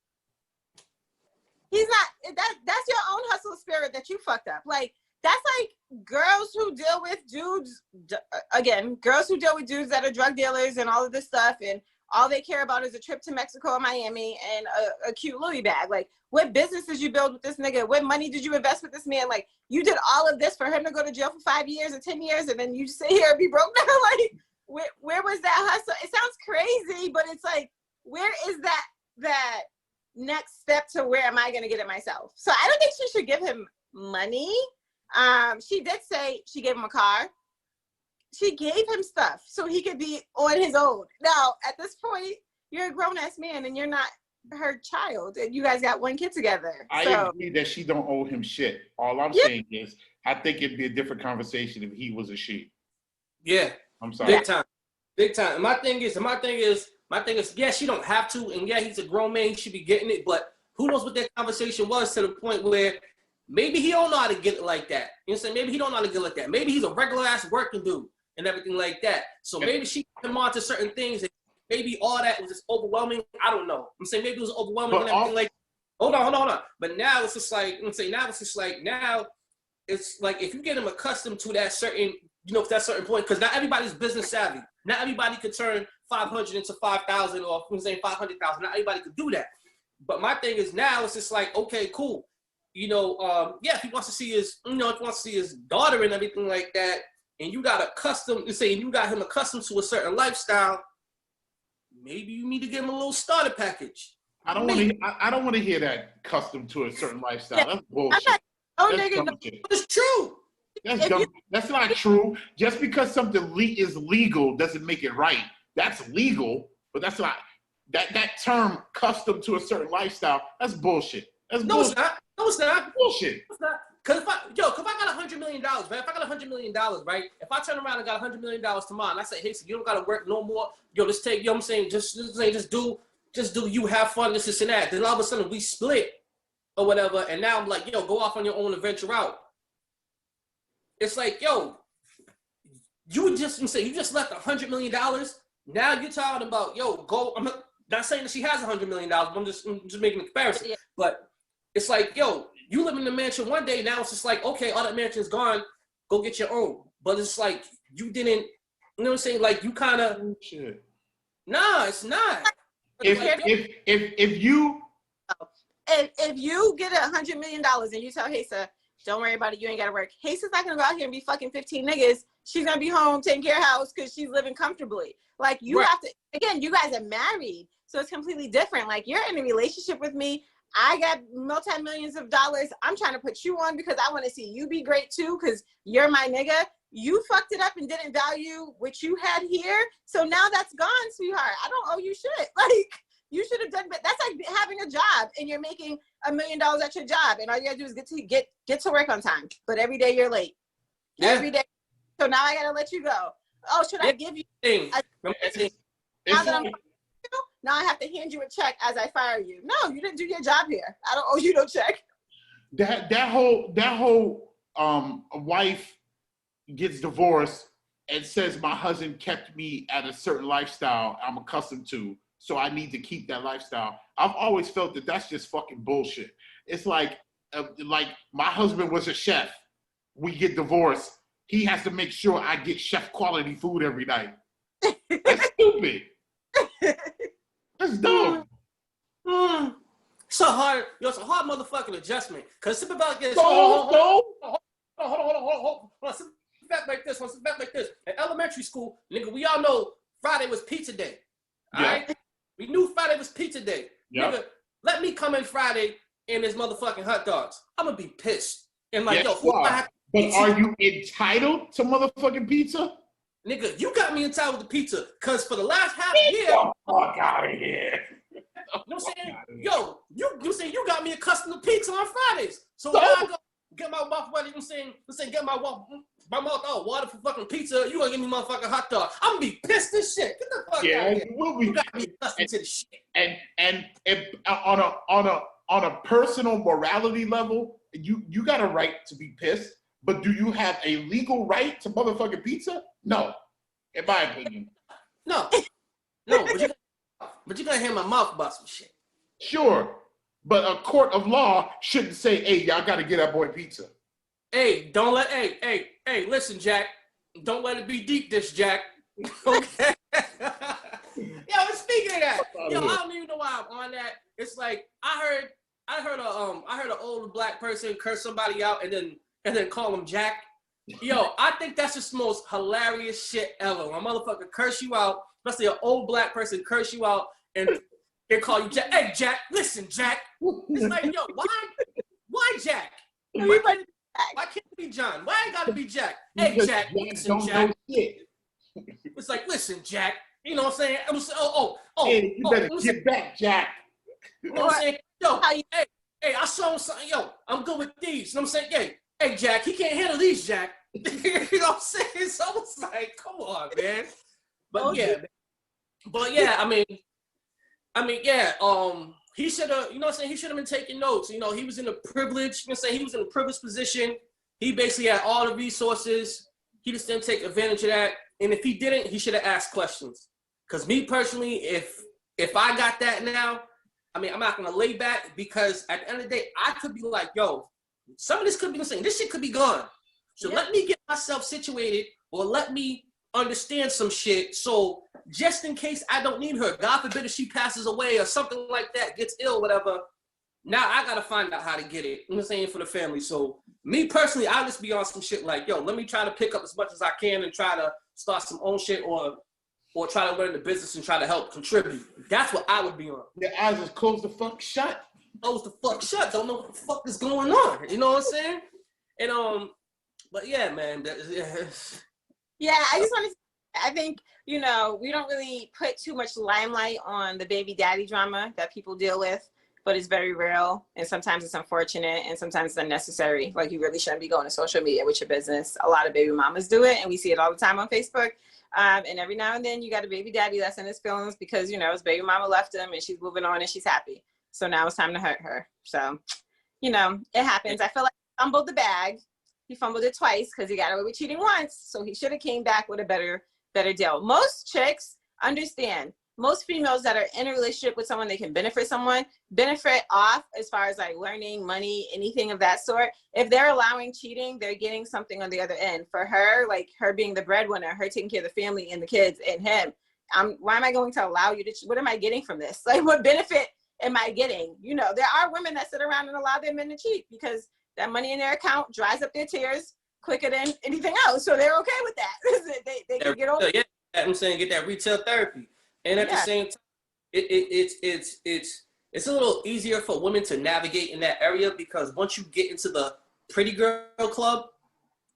He's not, that's your own hustle spirit that you fucked up. Like, that's like girls who deal with dudes, girls who deal with dudes that are drug dealers and all of this stuff, and all they care about is a trip to Mexico or Miami and a cute Louis bag. Like, what businesses you build with this nigga? What money did you invest with this man? Like, you did all of this for him to go to jail for 5 years or 10 years, and then you sit here and be broke now? Like, where was that hustle? It sounds crazy, but it's like, where is that next step to where am I going to get it myself? So I don't think she should give him money. She did say she gave him a car. She gave him stuff so he could be on his own. Now, at this point, you're a grown-ass man and you're not her child, and you guys got one kid together. I agree that she don't owe him shit. All I'm saying is, I think it'd be a different conversation if he was a she. Yeah. I'm sorry. Big time. My thing is, yeah, she don't have to, and yeah, he's a grown man, he should be getting it, but who knows what that conversation was to the point where maybe he don't know how to get it like that. You know what I'm saying? Maybe he don't know how to get it like that. Maybe he's a regular ass working dude and everything like that. So maybe she put him on to certain things, and maybe all that was just overwhelming. I don't know. I'm saying maybe it was overwhelming and everything like. Hold on. But now it's just like, now it's like if you get him accustomed to that certain, that certain point, because not everybody's business savvy. Not everybody could turn 500 into 5,000, or I'm saying 500,000. Not everybody could do that. But my thing is now it's just like, okay, cool. If he wants to see his daughter and everything like that, and you got him accustomed to a certain lifestyle, maybe you need to give him a little starter package. I don't want to hear that accustomed to a certain lifestyle. Yeah. That's bullshit. It's true. That's dumb. That's not true. Just because something is legal doesn't make it right. That's legal, but that's not that term "custom to a certain lifestyle." That's bullshit. That's bullshit. No, it's not. Bullshit. It's not. Cause if I got $100 million, right? If I got $100 million, right? If I turn around and got $100 million tomorrow, and I say, hey, so you don't gotta work no more. Just take. I'm saying, just do. You have fun. This and that. Then all of a sudden we split or whatever, and now I'm like, go off on your own and venture out. It's like, you just left $100 million. Now you're talking about, go. I'm not saying that she has $100 million. I'm just making a comparison. Yeah. But it's like, you live in the mansion one day. Now it's just like, okay, all that mansion's gone. Go get your own. But it's like you didn't. You know what I'm saying? Like you kind of. Shit. Nah, it's not. If if you get $100 million and you tell Hasa, don't worry about it, you ain't gotta work. Hasa's not gonna go out here and be fucking 15 niggas. She's gonna be home taking care of house because she's living comfortably. Like you have to, again, you guys are married, so it's completely different. Like you're in a relationship with me. I got multi-millions of dollars. I'm trying to put you on because I want to see you be great too because you're my nigga. You fucked it up and didn't value what you had here. So now that's gone, sweetheart. I don't owe you shit. Like you should have done, but that's like having a job and you're making $1 million at your job and all you gotta do is get to work on time. But every day you're late. Yeah. Every day. So now I gotta let you go. Oh, should I give you now I have to hand you a check as I fire you. No, you didn't do your job here. I don't owe you no check. That whole wife gets divorced and says my husband kept me at a certain lifestyle I'm accustomed to, so I need to keep that lifestyle. I've always felt that that's just fucking bullshit. It's like my husband was a chef. We get divorced. He has to make sure I get chef quality food every night. That's stupid. That's dumb. It's a hard motherfucking adjustment. Cause think about this. Hold on. Sit back like this. In elementary school, nigga, we all know Friday was pizza day. All right? We knew Friday was pizza day. Yep. Nigga, let me come in Friday and there's motherfucking hot dogs. I'm gonna be pissed. And like, yes, but are you entitled to motherfucking pizza? Nigga, you got me entitled to pizza, cause for the last half year. Get the fuck out of here. You know what I'm saying? Yo, you saying you got me accustomed to pizza on Fridays. So when I go get my mouth ready, you know what I'm saying, get my mouth out water for fucking pizza, you gonna give me motherfucking hot dog. I'm gonna be pissed as shit. Get the fuck out of here. You will be. You got me accustomed to the shit. And on a personal morality level, you got a right to be pissed, but do you have a legal right to motherfucking pizza? No, in my opinion. No, but you gotta hear my mouth about some shit. Sure, but a court of law shouldn't say, "Hey, y'all got to get that boy pizza." Hey, listen, Jack. Don't let it be deep dish, Jack. Okay. Yo, speaking of that, I don't even know why I'm on that. It's like I heard an old black person curse somebody out and then call him Jack. Yo, I think that's just the most hilarious shit ever. When a motherfucker curse you out, especially an old black person curse you out and they call you Jack. Hey, Jack, listen, Jack. It's like, yo, why Jack? Why can't it be John? Why ain't gotta be Jack? Hey, Jack, listen, Jack. It's like, listen, Jack. You know what I'm saying? I'm saying, hey, you better get back, Jack. You know what I'm saying? Yo, hey, I saw him something. Yo, I'm good with these. You know what I'm saying? Hey, Jack, he can't handle these, Jack. You know what I'm saying? So I was like, come on, man. But yeah, I mean, he should have, you know what I'm saying? He should have been taking notes. You know, he was in a privileged, he was in a privileged position. He basically had all the resources. He just didn't take advantage of that. And if he didn't, he should have asked questions. Because me personally, if I got that now, I mean, I'm not going to lay back because at the end of the day, I could be like, yo, some of this could be the same. This shit could be gone. So let me get myself situated or let me understand some shit. So just in case I don't need her, God forbid if she passes away or something like that, gets ill, whatever. Now I got to find out how to get it. You know what I'm saying? For the family. So me personally, I'll just be on some shit like, yo, let me try to pick up as much as I can and try to start some own shit or try to learn the business and try to help contribute. That's what I would be on. Your eyes is closed the fuck shut. Close the fuck shut. Don't know what the fuck is going on. You know what I'm saying? And but yeah, man. Yeah, I just want to. I think we don't really put too much limelight on the baby daddy drama that people deal with, but it's very real, and sometimes it's unfortunate, and sometimes it's unnecessary. Like you really shouldn't be going to social media with your business. A lot of baby mamas do it, and we see it all the time on Facebook. And every now and then you got a baby daddy that's in his feelings because his baby mama left him and she's moving on and she's happy. So now it's time to hurt her. So, it happens. I feel like he fumbled the bag. He fumbled it twice because he got away with cheating once. So he should have came back with a better deal. Most chicks understand. Most females that are in a relationship with someone, they can benefit off as far as like learning, money, anything of that sort. If they're allowing cheating, they're getting something on the other end. For her, like her being the breadwinner, her taking care of the family and the kids and him. Why am I going to allow you to? What am I getting from this? Like, what benefit am I getting? You know, there are women that sit around and allow their men to cheat because that money in their account dries up their tears quicker than anything else. So they're okay with that. they can get over. Yeah, I'm saying get that retail therapy. And at the same time, it's a little easier for women to navigate in that area because once you get into the pretty girl club,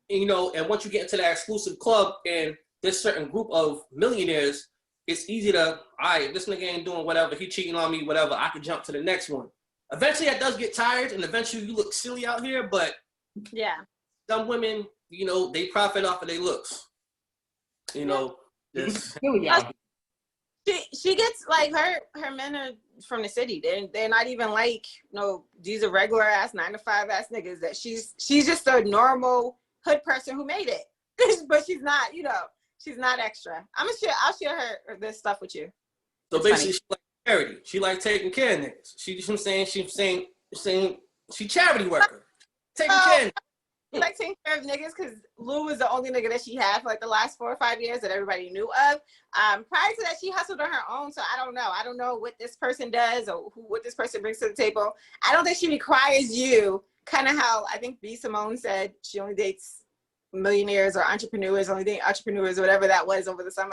you know, and once you get into that exclusive club and this certain group of millionaires, it's easy to, all right, this nigga ain't doing whatever, he cheating on me, whatever, I can jump to the next one. Eventually that does get tired and eventually you look silly out here, but yeah, some women, you know, they profit off of their looks. You know, this. She gets like her men are from the city. They're not even like, you know, these are regular ass 9-to-5 ass niggas that she's just a normal hood person who made it. But she's not, you know, she's not extra. I'll share this stuff with you. So it's basically funny. She like charity. She like taking care of niggas. She's saying she charity worker. Taking care of She like taking care of niggas because Lou was the only nigga that she had for like the last 4 or 5 years that everybody knew of. Prior to that, she hustled on her own. So I don't know. I don't know what this person does or what this person brings to the table. I don't think she requires you, kind of how I think B. Simone said she only dates millionaires or entrepreneurs, only date entrepreneurs or whatever that was over the summer.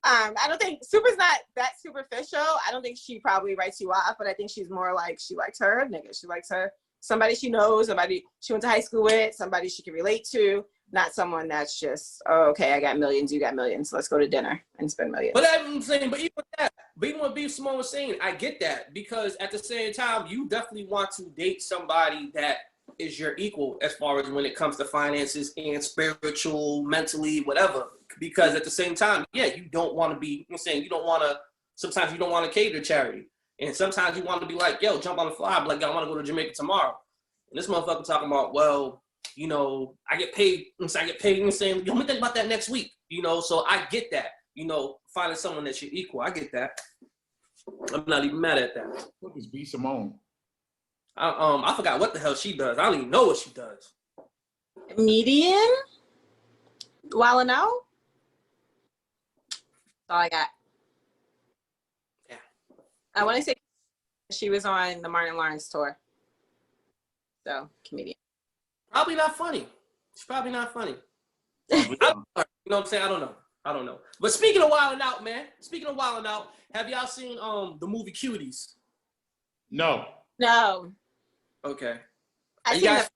I don't think Super's not that superficial. I don't think she probably writes you off, but I think she's more like she likes her nigga. She likes her. Somebody she knows, somebody she went to high school with, somebody she can relate to, not someone that's just, oh, okay, I got millions, you got millions, let's go to dinner and spend millions. But I'm saying, but even what B. Simone was saying, I get that because at the same time, you definitely want to date somebody that is your equal as far as when it comes to finances and spiritual, mentally, whatever. Because at the same time, yeah, you don't want to be, I'm saying, sometimes you don't want to cater to charity. And sometimes you want to be like, yo, jump on the fly, but like, I want to go to Jamaica tomorrow. And this motherfucker talking about, well, you know, I get paid, you know, saying, yo, let me think about that next week. You know, so I get that, you know, finding someone that's your equal. I get that. I'm not even mad at that. What is B. Simone? I forgot what the hell she does. I don't even know what she does. Median? Wildin' Out? That's all I got. I want to say she was on the Martin Lawrence tour. So, comedian. Probably not funny. She's probably not funny. You know what I'm saying? I don't know. But speaking of Wildin' Out, man. Have y'all seen the movie Cuties? No. Okay. Are you guys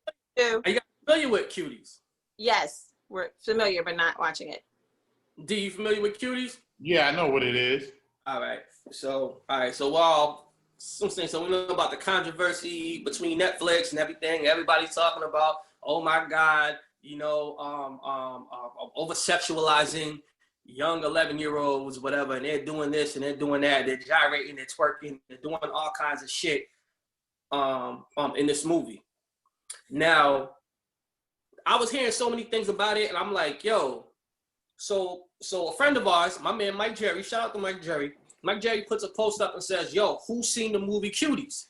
familiar with Cuties? Yes, we're familiar, but not watching it. D, you familiar with Cuties? Yeah, I know what it is. All right. So while so we know about the controversy between Netflix and everything, everybody's talking about, oh my God, you know, over-sexualizing young 11-year-olds, whatever, and they're doing this and they're doing that, they're gyrating, they're twerking, they're doing all kinds of shit in this movie. Now, I was hearing so many things about it, and I'm like, yo, so a friend of ours, my man Mike Jerry, shout out to Mike Jerry. Mike Jerry puts a post up and says, yo, who's seen the movie Cuties?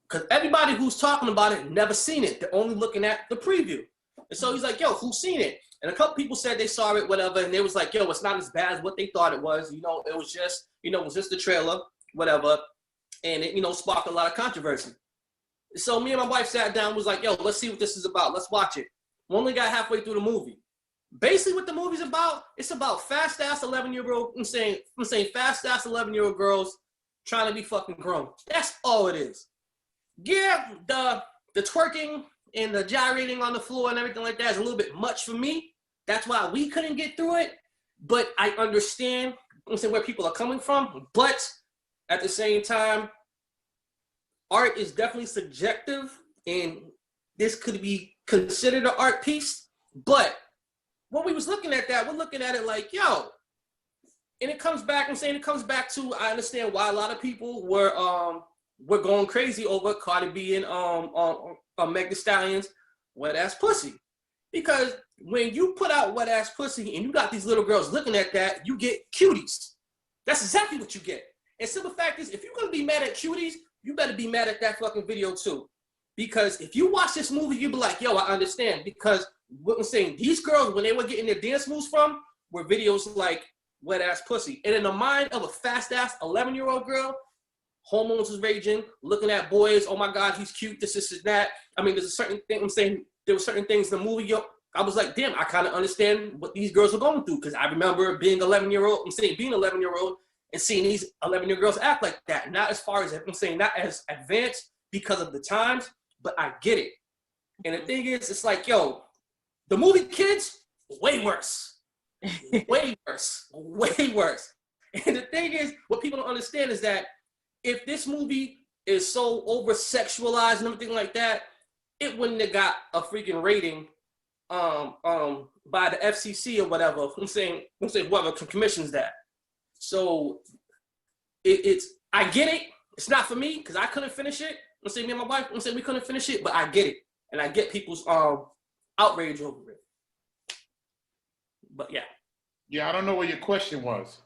Because everybody who's talking about it never seen it. They're only looking at the preview. And so he's like, yo, who's seen it? And a couple people said they saw it, whatever, and they was like, yo, it's not as bad as what they thought it was. You know, it was just the trailer, whatever. And it, you know, sparked a lot of controversy. So me and my wife sat down and was like, yo, let's see what this is about. Let's watch it. We only got halfway through the movie. Basically what the movie's about, it's about fast-ass 11-year-old, I'm saying fast-ass 11-year-old girls trying to be fucking grown. That's all it is. Yeah, the twerking and the gyrating on the floor and everything like that is a little bit much for me. That's why we couldn't get through it. But I understand, I'm saying, where people are coming from. But at the same time, art is definitely subjective, and this could be considered an art piece. But when we was looking at that, we're looking at it like, yo, and it comes back, to, I understand why a lot of people were going crazy over Cardi B and Meg Thee Stallion's wet ass pussy. Because when you put out wet ass pussy and you got these little girls looking at that, you get Cuties. That's exactly what you get. And simple fact is, if you're gonna be mad at Cuties, you better be mad at that fucking video too. Because if you watch this movie, you'll be like, yo, I understand. Because what I'm saying, these girls, when they were getting their dance moves from, were videos like wet ass pussy. And in the mind of a fast ass 11-year-old girl, hormones was raging, looking at boys, oh my God, he's cute, this and that. I mean, there's a certain thing, I'm saying, there were certain things in the movie, I was like, damn, I kind of understand what these girls are going through, because I remember being 11-year-old, being 11-year-old and seeing these 11-year-old girls act like that. Not as far as, not as advanced because of the times, but I get it. And the thing is, it's like, yo, the movie Kids, way worse. Way worse. Way worse. And the thing is, what people don't understand is that if this movie is so over-sexualized and everything like that, it wouldn't have got a freaking rating by the FCC or whatever. I'm saying whoever commissions that. So I get it. It's not for me because I couldn't finish it. I'm saying me and my wife, we couldn't finish it, but I get it. And I get people's outrage over it. But yeah. Yeah, I don't know what your question was.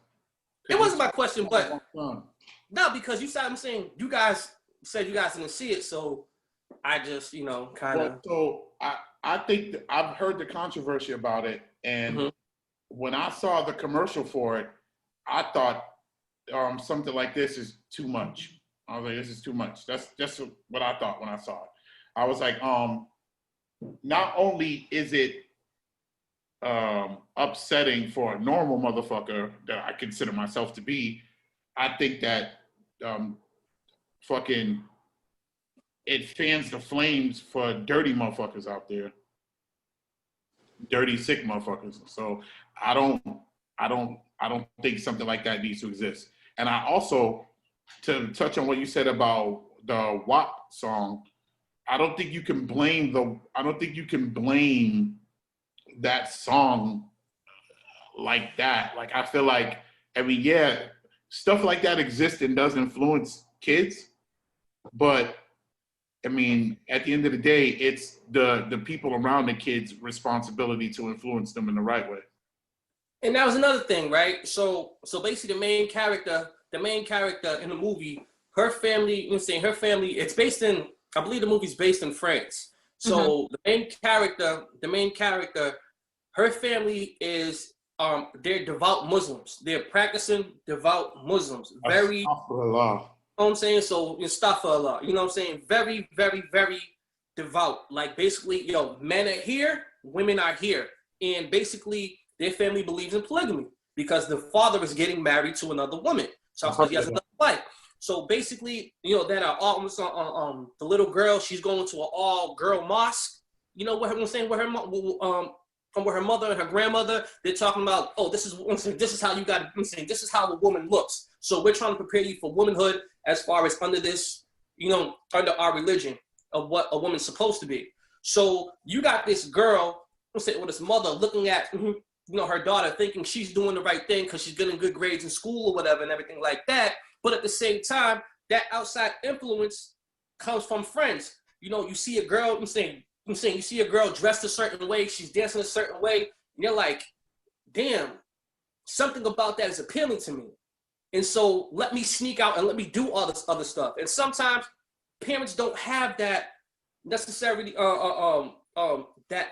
It wasn't my question, but no, because you said, you guys said you guys didn't see it, so I just, kind of. So I think I've heard the controversy about it, and when I saw the commercial for it, I thought something like this is too much. I was like, this is too much. That's just what I thought when I saw it. I was like, not only is it upsetting for a normal motherfucker that I consider myself to be, I think that fucking it fans the flames for dirty motherfuckers out there. Dirty, sick motherfuckers. So I don't think something like that needs to exist. And I also, to touch on what you said about the WAP song, I don't think you can blame that song like that. Like, I feel like, yeah, stuff like that exists and does influence kids, but at the end of the day, it's the people around the kids' responsibility to influence them in the right way. And that was another thing, right? So basically the main character in the movie, her family, it's based in, I believe the movie's based in France. So the main character, her family is, they're devout Muslims. They're practicing devout Muslims. Very, you know what I'm saying? So, astaghfirullah, you know what I'm saying? Very, very, very devout. Like, basically, men are here, women are here. And basically, their family believes in polygamy because the father is getting married to another woman. So, he has another wife. So, basically, that are almost the little girl, she's going to an all-girl mosque. You know what I'm saying? Where her mother and her grandmother, they're talking about, this is how you got to, this is how a woman looks. So we're trying to prepare you for womanhood as far as under this, under our religion of what a woman's supposed to be. So you got this girl, with this mother looking at, her daughter thinking she's doing the right thing because she's getting good grades in school or whatever and everything like that. But at the same time, that outside influence comes from friends. You see a girl, you see a girl dressed a certain way, she's dancing a certain way, and you're like, damn, something about that is appealing to me. And so let me sneak out and let me do all this other stuff. And sometimes parents don't have that necessarily that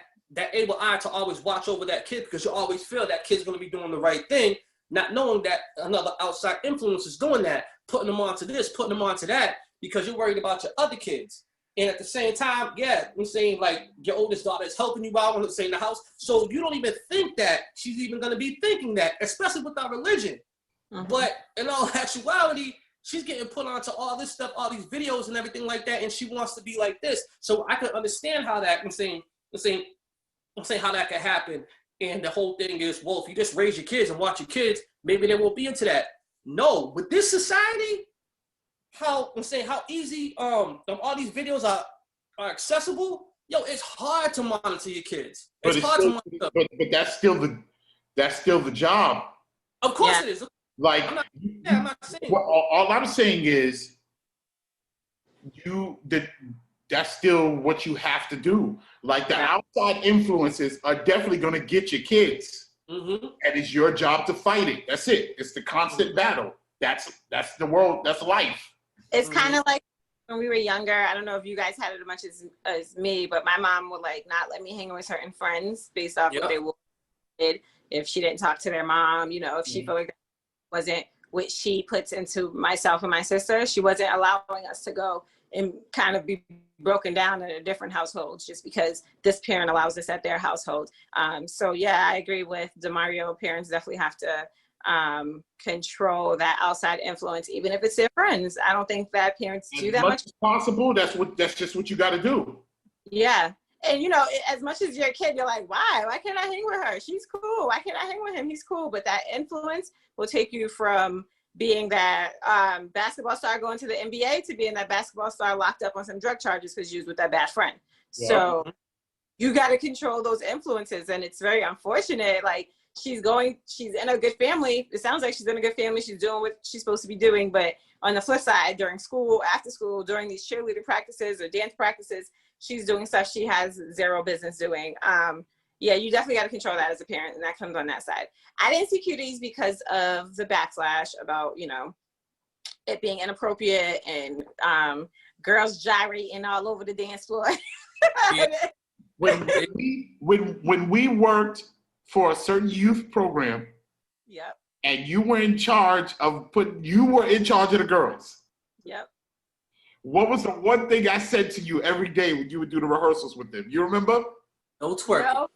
able eye to always watch over that kid, because you always feel that kid's going to be doing the right thing, not knowing that another outside influence is doing that, putting them onto this, putting them onto that, because you're worried about your other kids. And at the same time, like your oldest daughter is helping you out, in the house. So you don't even think that she's even going to be thinking that, especially with our religion. But in all actuality, she's getting put onto all this stuff, all these videos and everything like that, and she wants to be like this. So I can understand how that, how that can happen. And the whole thing is, well, if you just raise your kids and watch your kids, maybe they won't be into that. No, with this society, how easy all these videos are accessible. It's hard to monitor your kids. It's hard to monitor. But that's still the job. Of course it is. Like, I'm not saying. All I'm saying is, that's still what you have to do. Like, the outside influences are definitely going to get your kids, and it's your job to fight it. That's it. It's the constant battle. That's the world. That's life. It's kind of like when we were younger. I don't know if you guys had it as much as me, but my mom would not let me hang with certain friends based off what they did. If she didn't talk to their mom, if she felt like that what she puts into myself and my sister. She wasn't allowing us to go and kind of be broken down in a different households just because this parent allows this at their household. So yeah, I agree with DeMario. Parents definitely have to control that outside influence, even if it's their friends. I don't think that parents do that much. As possible. That's just what you got to do. Yeah. And you know, as much as you're a kid, you're like, why can't I hang with her? She's cool. Why can't I hang with him? He's cool. But that influence will take you from being that basketball star going to the NBA to being that basketball star locked up on some drug charges because you was with that bad friend. Yeah. So you got to control those influences. And it's very unfortunate. Like she's in a good family. It sounds like she's in a good family. She's doing what she's supposed to be doing. But on the flip side, during school, after school, during these cheerleader practices or dance practices, she's doing stuff she has zero business doing. Yeah, you definitely got to control that as a parent, and that comes on that side. I didn't see cuties because of the backlash about, you know, it being inappropriate and girls gyrating all over the dance floor. Yeah. When we worked for a certain youth program, yep, and you were in charge of the girls. Yep. What was the one thing I said to you every day when you would do the rehearsals with them? You remember? No twerking.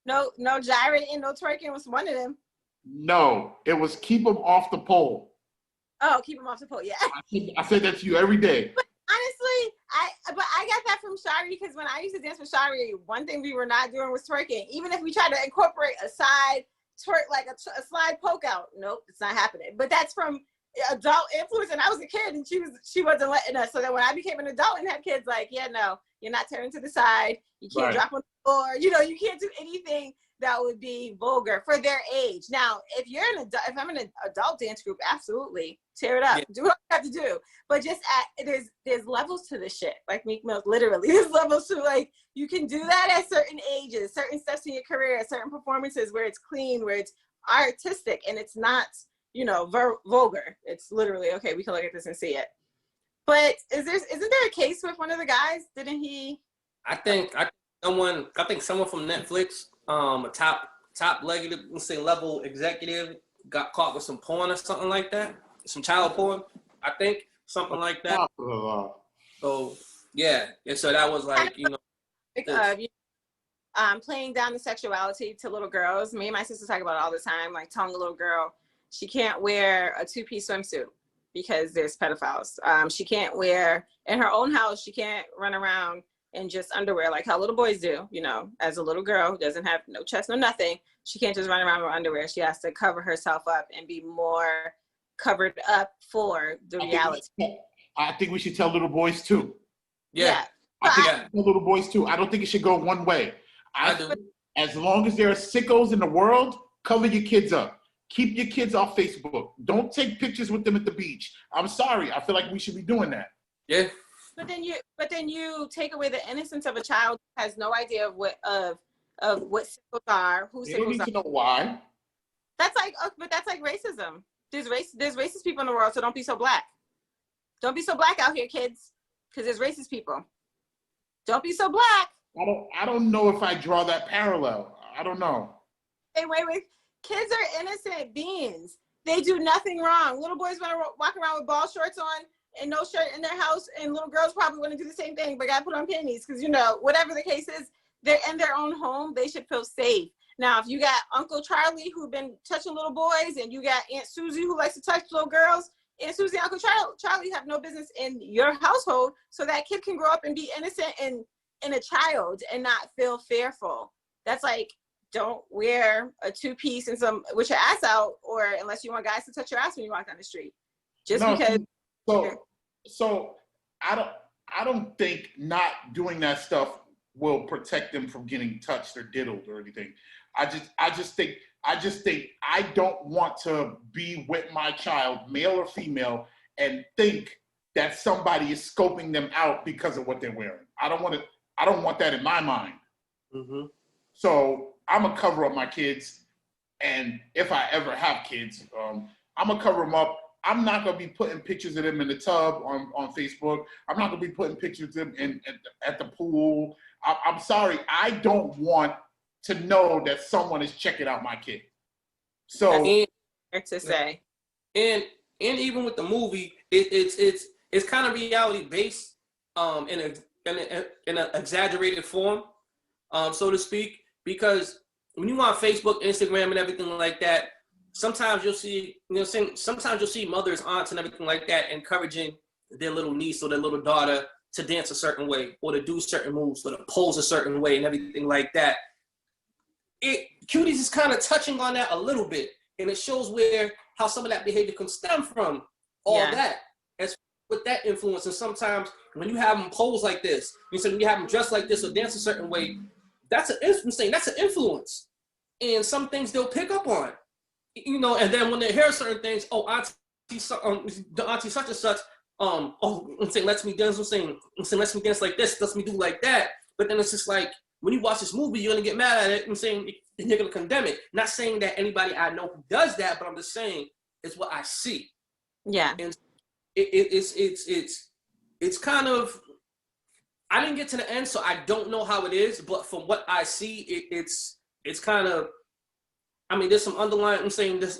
No gyrating, no twerking was one of them. No, it was keep them off the pole. Oh, keep them off the pole, yeah. I said that to you every day. But honestly, I got that from Shari because when I used to dance with Shari, one thing we were not doing was twerking. Even if we tried to incorporate a side twerk, like a slide poke out, nope, it's not happening. But that's from adult influence, and I was a kid and she wasn't letting us. So then when I became an adult and had kids, like, yeah, no, you're not turning to the side, you can't drop on the floor, you know, you can't do anything that would be vulgar for their age. Now if you're an adult, if I'm in an adult dance group, absolutely tear it up, do what you have to do. But just there's levels to this shit, like Meek Mill, literally there's levels to, like, you can do that at certain ages, certain steps in your career, certain performances where it's clean, where it's artistic, and it's not, you know, vulgar. It's literally, okay, we can look at this and see it. But isn't there a case with one of the guys? Didn't he? I think someone from Netflix, a top level executive got caught with some porn or something like that. Some child porn, I think, something like that. So yeah, and so that was like, you know, playing down the sexuality to little girls. Me and my sister talk about it all the time, like telling a little girl she can't wear a two-piece swimsuit because there's pedophiles. She can't wear, in her own house, she can't run around in just underwear like how little boys do, you know, as a little girl who doesn't have no chest, no nothing. She can't just run around with underwear. She has to cover herself up and be more covered up for the reality. I think we should tell little boys too. Yeah. I think I tell little boys too. I don't think it should go one way. As long as there are sickos in the world, cover your kids up. Keep your kids off Facebook. Don't take pictures with them at the beach. I'm sorry. I feel like we should be doing that. Yeah. But then you take away the innocence of a child who has no idea of what sickos are, who sickos are. They don't need to know why. That's like racism. There's racist people in the world, so don't be so black. Don't be so black out here, kids, because there's racist people. Don't be so black. I don't know if I draw that parallel. I don't know. Hey, wait. Kids are innocent beings. They do nothing wrong. Little boys want to walk around with ball shorts on and no shirt in their house, and little girls probably want to do the same thing, but got to put on panties because, you know, whatever the case is, they're in their own home. They should feel safe. Now, if you got Uncle Charlie who've been touching little boys and you got Aunt Susie who likes to touch little girls, Aunt Susie and Uncle Charlie have no business in your household, so that kid can grow up and be innocent and a child and not feel fearful. That's like, don't wear a two-piece and with your ass out, or unless you want guys to touch your ass when you walk down the street. Because. So I don't think not doing that stuff will protect them from getting touched or diddled or anything. I just think I don't want to be with my child, male or female, and think that somebody is scoping them out because of what they're wearing. I don't want that in my mind. Mm-hmm. So I'm gonna cover up my kids, and if I ever have kids, I'm gonna cover them up. I'm not gonna be putting pictures of them in the tub on Facebook. I'm not gonna be putting pictures of them at the pool. I'm sorry, I don't want to know that someone is checking out my kid. So to say, and and even with the movie, it's kind of reality based, in an exaggerated form, so to speak. Because when you on Facebook, Instagram, and everything like that, sometimes you'll see, sometimes you'll see mothers, aunts, and everything like that encouraging their little niece or their little daughter to dance a certain way, or to do certain moves, or to pose a certain way, and everything like that. Cuties is kind of touching on that a little bit, and it shows how some of that behavior can stem from all that, as with that influence. And sometimes when you have them pose like this, when you have them dress like this or dance a certain way, that's an influence, and some things they'll pick up on, and then when they hear certain things, oh, auntie such and such, lets me dance, lets me dance like this, lets me do like that. But then it's just like, when you watch this movie, you're gonna get mad at it, and you're gonna condemn it. Not saying that anybody I know who does that, but I'm just saying it's what I see. Yeah. And it's kind of, I didn't get to the end, so I don't know how it is, but from what I see, it's kind of, I mean, there's some underlying, there's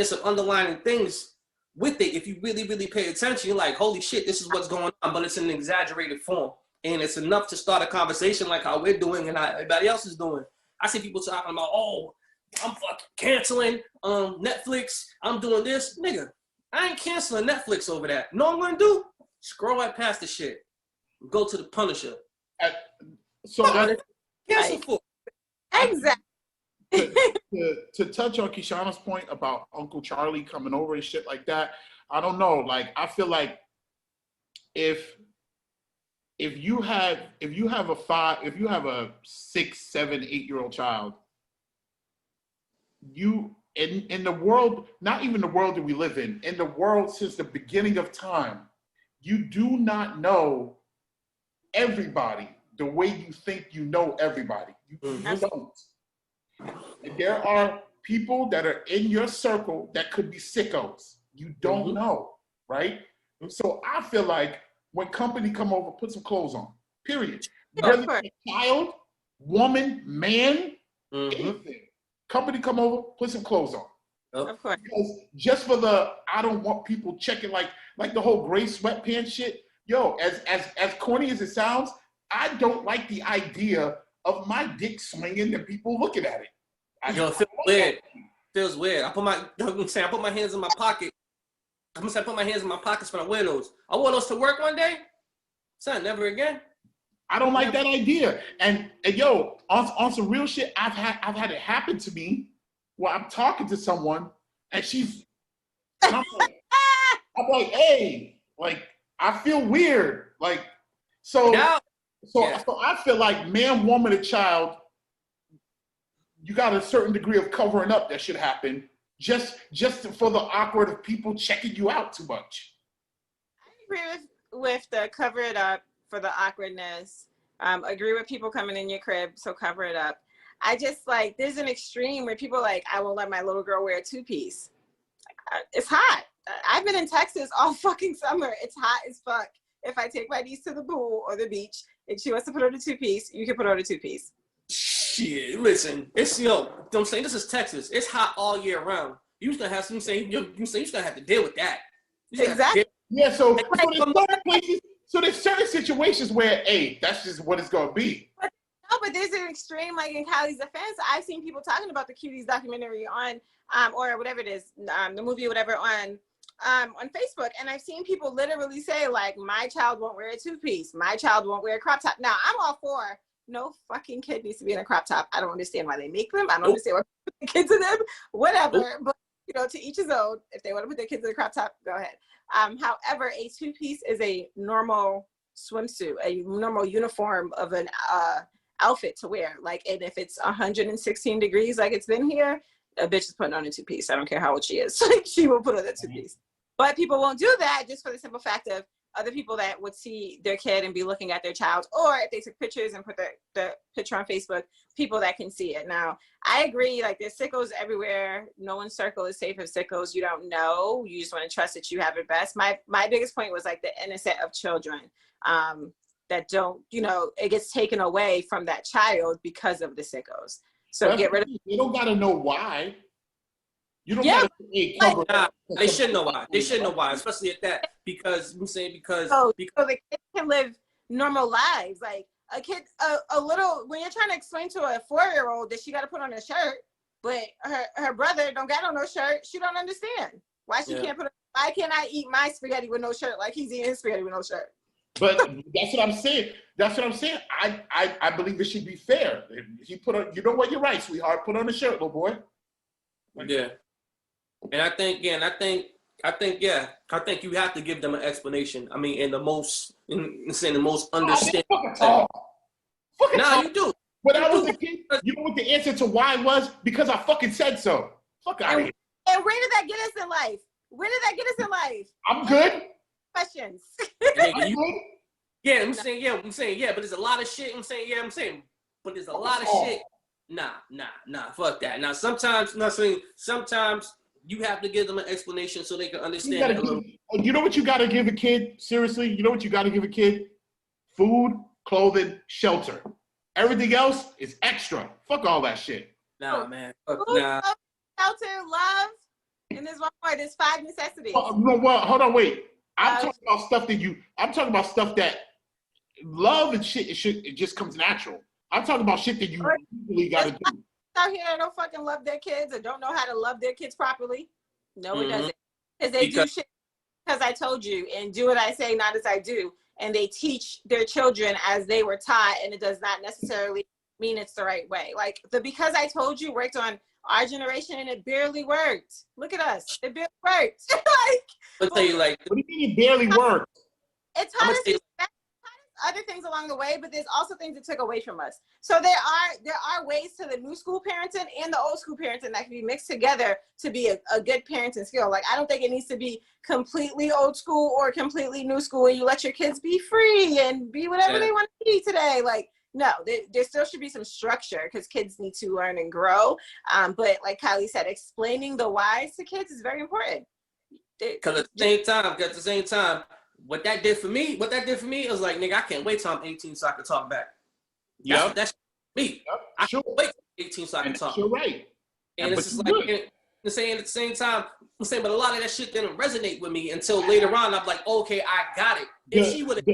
some underlying things with it. If you really, really pay attention, you're like, holy shit, this is what's going on, but it's in an exaggerated form. And it's enough to start a conversation like how we're doing and how everybody else is doing. I see people talking about, oh, I'm fucking canceling Netflix. I'm doing this. Nigga, I ain't canceling Netflix over that. Know what I'm gonna do? Scroll right past the shit. Go to the Punisher. Cancel for. Exactly. to touch on Kishana's point about Uncle Charlie coming over and shit like that, I don't know. Like, I feel like if you have a 6, 7, 8-year-old child, you in the world, not even the world that we live in the world since the beginning of time, you do not know everybody the way you think you know everybody. You don't. And there are people that are in your circle that could be sickos. You don't know, right? So I feel like when company come over, put some clothes on, period. Whether it's a child, woman, man, anything. Company come over, put some clothes on. Of course. Because just for I don't want people checking like the whole gray sweatpants shit. Yo, as corny as it sounds, I don't like the idea of my dick swinging and people looking at it. It feels weird. Feels weird. I put my hands in my pocket. I'm gonna say I put my hands in my pockets when I wear those. I wore those to work one day. Son, never again. I don't like that idea. And yo, on some real shit, I've had it happen to me where I'm talking to someone and I'm like, hey, like, I feel weird. Like, so I feel like man, woman, and child, you got a certain degree of covering up that should happen just for the awkward of people checking you out too much. I agree with the cover it up for the awkwardness. Agree with people coming in your crib, so cover it up. I just like, there's an extreme where people like, I won't let my little girl wear a 2-piece. It's hot. I've been in Texas all fucking summer. It's hot as fuck. If I take my niece to the pool or the beach and she wants to put on a 2-piece, you can put on a 2-piece. Shit, listen, it's I'm saying, this is Texas. It's hot all year round. You just gonna have some saying you're just gonna have to deal with that. Exactly. Yeah, so there's certain situations where, hey, that's just what it's gonna be. But there's an extreme, like in Callie's defense, I've seen people talking about the Cuties documentary on or whatever it is, the movie or whatever on Facebook, and I've seen people literally say like, my child won't wear a 2-piece, my child won't wear a crop top. Now I'm all for no fucking kid needs to be in a crop top. I don't understand why they make them. I don't understand why they put the kids in them, whatever. But to each his own. If they want to put their kids in a crop top, go ahead. However, a 2-piece is a normal swimsuit, a normal uniform of an outfit to wear. Like, and if it's 116 degrees like it's been here, a bitch is putting on a 2-piece. I don't care how old she is. Like, she will put on a 2-piece. But people won't do that just for the simple fact of other people that would see their kid and be looking at their child, or if they took pictures and put the picture on Facebook, people that can see it. Now, I agree, like, there's sickos everywhere. No one's circle is safe of sickos. You don't know. You just want to trust that you have it best. My biggest point was like the innocent of children that don't, it gets taken away from that child because of the sickos. So get rid of. You don't got to know why. You don't Yeah. gotta cover. Nah, they should know why. They should know why, especially at that. Because so the kids can live normal lives. Like a kid, a little, when you're trying to explain to a 4-year-old that she got to put on a shirt, but her brother don't got on no shirt, she don't understand why she can't put. Why can't I eat my spaghetti with no shirt like he's eating his spaghetti with no shirt? But that's what I'm saying. I believe it should be fair. He put on. You know what? You're right, sweetheart. Put on a shirt, little boy. Yeah. And I think you have to give them an explanation. I mean, in the most understanding. Nah, you do. When I was a kid, you know what the answer to why was? Because I fucking said so. Fuck out of here. And where did that get us in life? Where did that get us in life? I'm good. Questions. Yeah, I'm saying, but there's a lot of shit. But there's a lot of shit. Nah, fuck that. Now, sometimes you have to give them an explanation so they can understand it a little. You know what you got to give a kid? Seriously, you know what you got to give a kid? Food, clothing, shelter. Everything else is extra. Fuck all that shit. Nah, man. Food, shelter, love, and there's one more. There's 5 necessities. Well, hold on, wait. I'm talking about stuff that love and shit. It just comes natural. I'm talking about shit that you really got to do. Out here that don't fucking love their kids or don't know how to love their kids properly. No, it doesn't. Because they do shit because I told you, and do what I say, not as I do. And they teach their children as they were taught, and it does not necessarily mean it's the right way. Like the because I told you worked on our generation, and it barely worked. Look at us. It barely worked. I'll tell you, like, what do you mean it barely worked? It's taught us other things along the way, but there's also things that took away from us. So there are ways to the new school parenting and the old school parenting that can be mixed together to be a good parenting skill. Like I don't think it needs to be completely old school or completely new school where you let your kids be free and be whatever they want to be today. Like no, there still should be some structure because kids need to learn and grow. But like Kylie said, explaining the whys to kids is very important. Because at the same time, what that did for me is like, nigga, I can't wait till I'm 18 so I can talk back. Yeah, that's me. Yep. I can't wait till 18 so I can talk. You're right. And it's just like, I'm saying at the same time, but a lot of that shit didn't resonate with me until later on. I'm like, okay, I got it. If she would have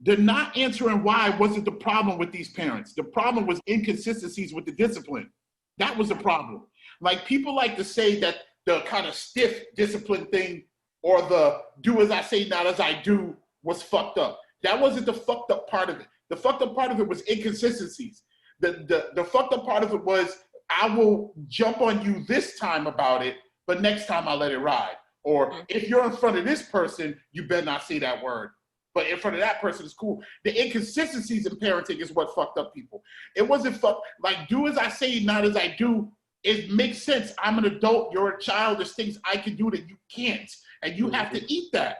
the not answering why wasn't the problem with these parents. The problem was inconsistencies with the discipline. That was the problem. Like people like to say that the kind of stiff discipline thing or the do as I say, not as I do was fucked up. That wasn't the fucked up part of it. The fucked up part of it was inconsistencies. The fucked up part of it was I will jump on you this time about it, but next time I'll let it ride. Or if you're in front of this person, you better not say that word. But in front of that person is cool. The inconsistencies in parenting is what fucked up people. It wasn't like do as I say, not as I do. It makes sense. I'm an adult. You're a child. There's things I can do that you can't. And you have to eat that.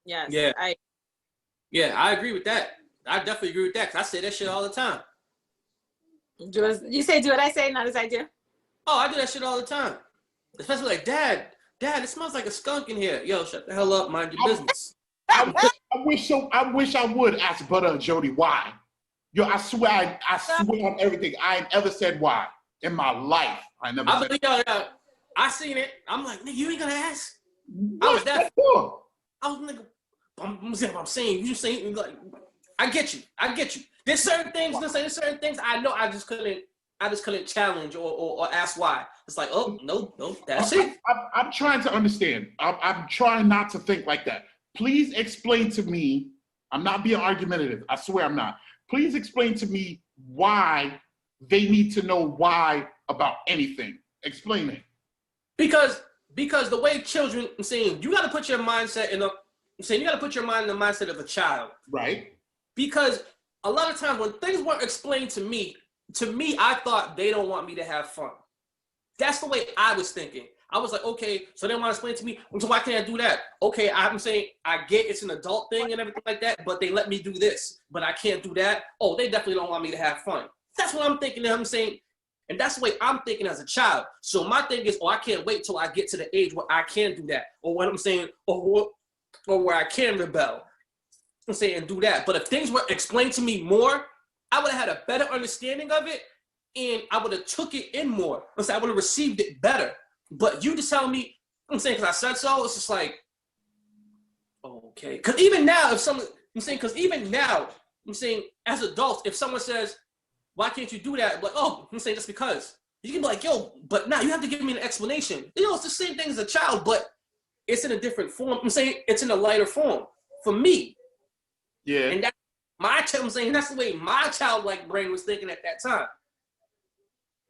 Yes. Yeah. I agree with that. I definitely agree with that because I say that shit all the time. You say do what I say, not as I do? Oh, I do that shit all the time. Especially like, Dad, it smells like a skunk in here. Yo, shut the hell up, mind your business. I wish I would ask Butter and Jody why. Yo, I swear on everything. I ain't ever said why in my life. I seen it. I'm like, nigga, you ain't gonna ask? What? I'm saying, you saying, like, I get you. There's certain things I know I just couldn't challenge or ask why. It's like, oh, no, that's it. I'm trying to understand. I'm trying not to think like that. Please explain to me, I'm not being argumentative. I swear I'm not. Please explain to me why they need to know why about anything. Explain it. Because the way children, I'm saying, you got to put your mindset in you got to put your mind in the mindset of a child. Right. Because a lot of times when things weren't explained to me, I thought they don't want me to have fun. That's the way I was thinking. I was like, okay, so they want to explain to me, so why can't I do that? Okay, I'm saying, I get it's an adult thing and everything like that, but they let me do this, but I can't do that. Oh, they definitely don't want me to have fun. That's what I'm thinking. I'm saying, and that's the way I'm thinking as a child. So my thing is, I can't wait till I get to the age where I can do that, or what I'm saying, or where I can rebel. I'm saying, and do that. But if things were explained to me more, I would have had a better understanding of it. and I would have took it in more. I would have received it better. But you just telling me, I'm saying, because I said so, it's just like, okay. Because even now, I'm saying, as adults, if someone says, why can't you do that? I'm like, oh, I'm saying, just because. You can be like, yo, but now you have to give me an explanation. You know, it's the same thing as a child, but it's in a different form. I'm saying it's in a lighter form for me. Yeah. And that's I'm saying that's the way my childlike brain was thinking at that time.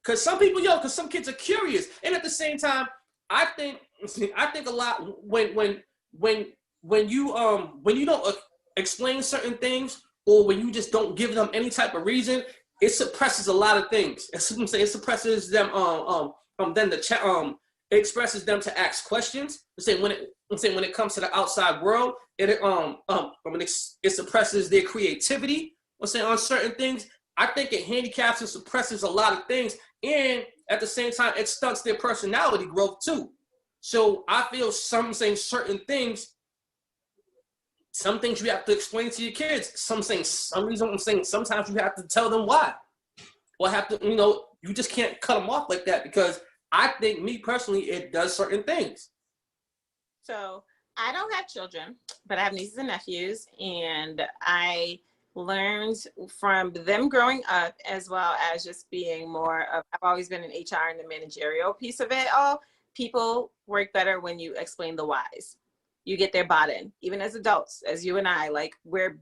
Because some people, because some kids are curious. And at the same time, I think a lot when you don't explain certain things, or when you just don't give them any type of reason, it suppresses a lot of things. It suppresses them it expresses them to ask questions. When it comes to the outside world, it suppresses their creativity. On certain things, I think it handicaps and suppresses a lot of things, and at the same time, it stunts their personality growth too. So I feel some things you have to explain to your kids. Sometimes you have to tell them why. Or have to, you just can't cut them off like that, because I think, me personally, it does certain things. So I don't have children, but I have nieces and nephews, and I learned from them growing up, as well as just being more of, I've always been in HR and the managerial piece of it all. People work better when you explain the whys. You get their bought in. Even as adults, as you and I, like, we're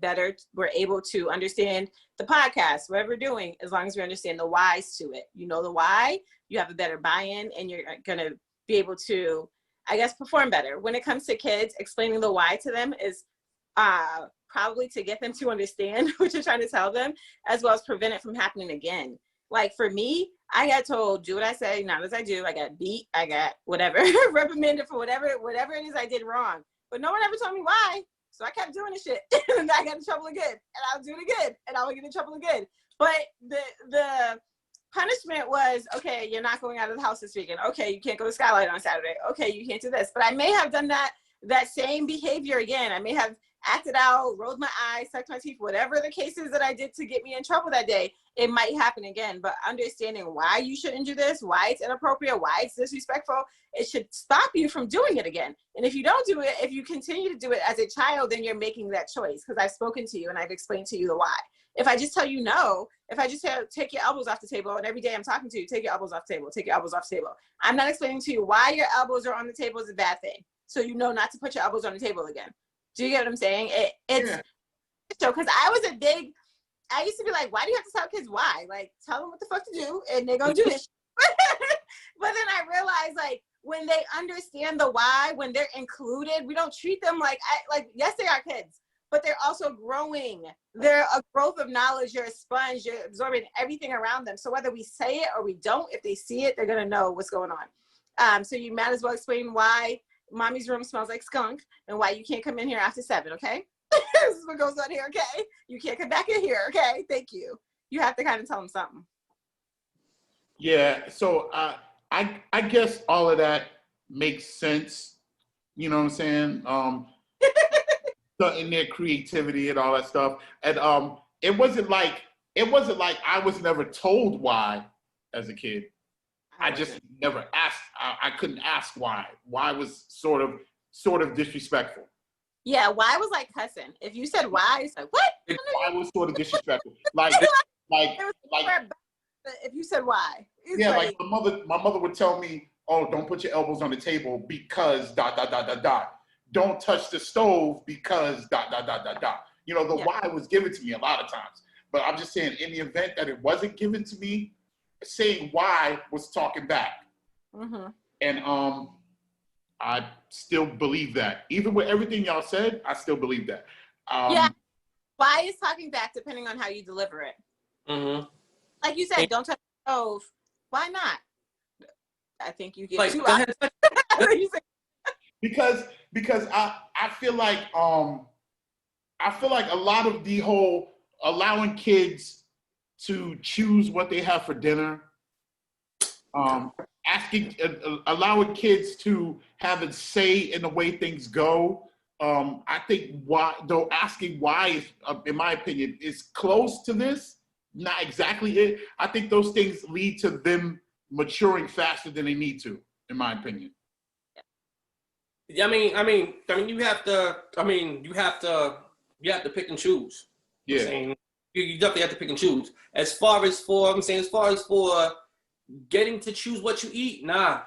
able to understand the podcast, whatever we're doing, as long as we understand the whys to it. You know the why, you have a better buy-in, and you're gonna be able to, I guess, perform better. When it comes to kids, explaining the why to them is probably to get them to understand what you're trying to tell them, as well as prevent it from happening again. Like for me, I got told, do what I say, not as I do. I got beat, I got whatever, reprimanded for whatever it is I did wrong. But no one ever told me why. So I kept doing the shit, and I got in trouble again, and I'll do it again, and I would get in trouble again. But the punishment was, okay, you're not going out of the house this weekend. Okay, you can't go to Skylight on Saturday. Okay, you can't do this. But I may have done that same behavior again. I may have acted out, rolled my eyes, sucked my teeth, whatever the case is that I did to get me in trouble that day, it might happen again. But understanding why you shouldn't do this, why it's inappropriate, why it's disrespectful, it should stop you from doing it again. And if you don't do it, if you continue to do it as a child, then you're making that choice, because I've spoken to you and I've explained to you the why. If I just tell you no, if I just tell, take your elbows off the table, and every day I'm talking to you, take your elbows off the table, take your elbows off the table, I'm not explaining to you why your elbows are on the table is a bad thing. So you know not to put your elbows on the table again. Do you get what I'm saying? It's so, because I used to be like, why do you have to tell kids why? Like, tell them what the fuck to do, and they're gonna do this. But then I realized, like, when they understand the why, when they're included, we don't treat them like yes, they are kids, but they're also growing. They're a growth of knowledge. You're a sponge. You're absorbing everything around them. So whether we say it or we don't, if they see it, they're gonna know what's going on. So you might as well explain why mommy's room smells like skunk and why you can't come in here after 7, okay? This is what goes on here, okay? You can't come back in here, okay? Thank you. You have to kind of tell them something. Yeah, so I guess all of that makes sense. You know what I'm saying? So in their creativity and all that stuff. And it wasn't like I was never told why as a kid. I just never asked. I couldn't ask why. Why was sort of disrespectful. Yeah, why was like cussing. If you said why, it's like, what? Why was sort of disrespectful. Like if you said why. Yeah, like my mother would tell me, oh, don't put your elbows on the table because ... Don't touch the stove because ... You know, the why was given to me a lot of times. But I'm just saying, in the event that it wasn't given to me, saying why was talking back. Mm-hmm. And I still believe that. Even with everything y'all said, I still believe that. Why is talking back depending on how you deliver it? Mm-hmm. Like you said, don't touch the stove. Why not? I think you get two options. Because I feel like a lot of the whole allowing kids to choose what they have for dinner, allowing kids to have a say in the way things go. I think asking why is, in my opinion, is close to this, not exactly it. I think those things lead to them maturing faster than they need to, in my opinion. I mean, you have to pick and choose. Yeah. I'm saying you definitely have to pick and choose. As far as for getting to choose what you eat, nah.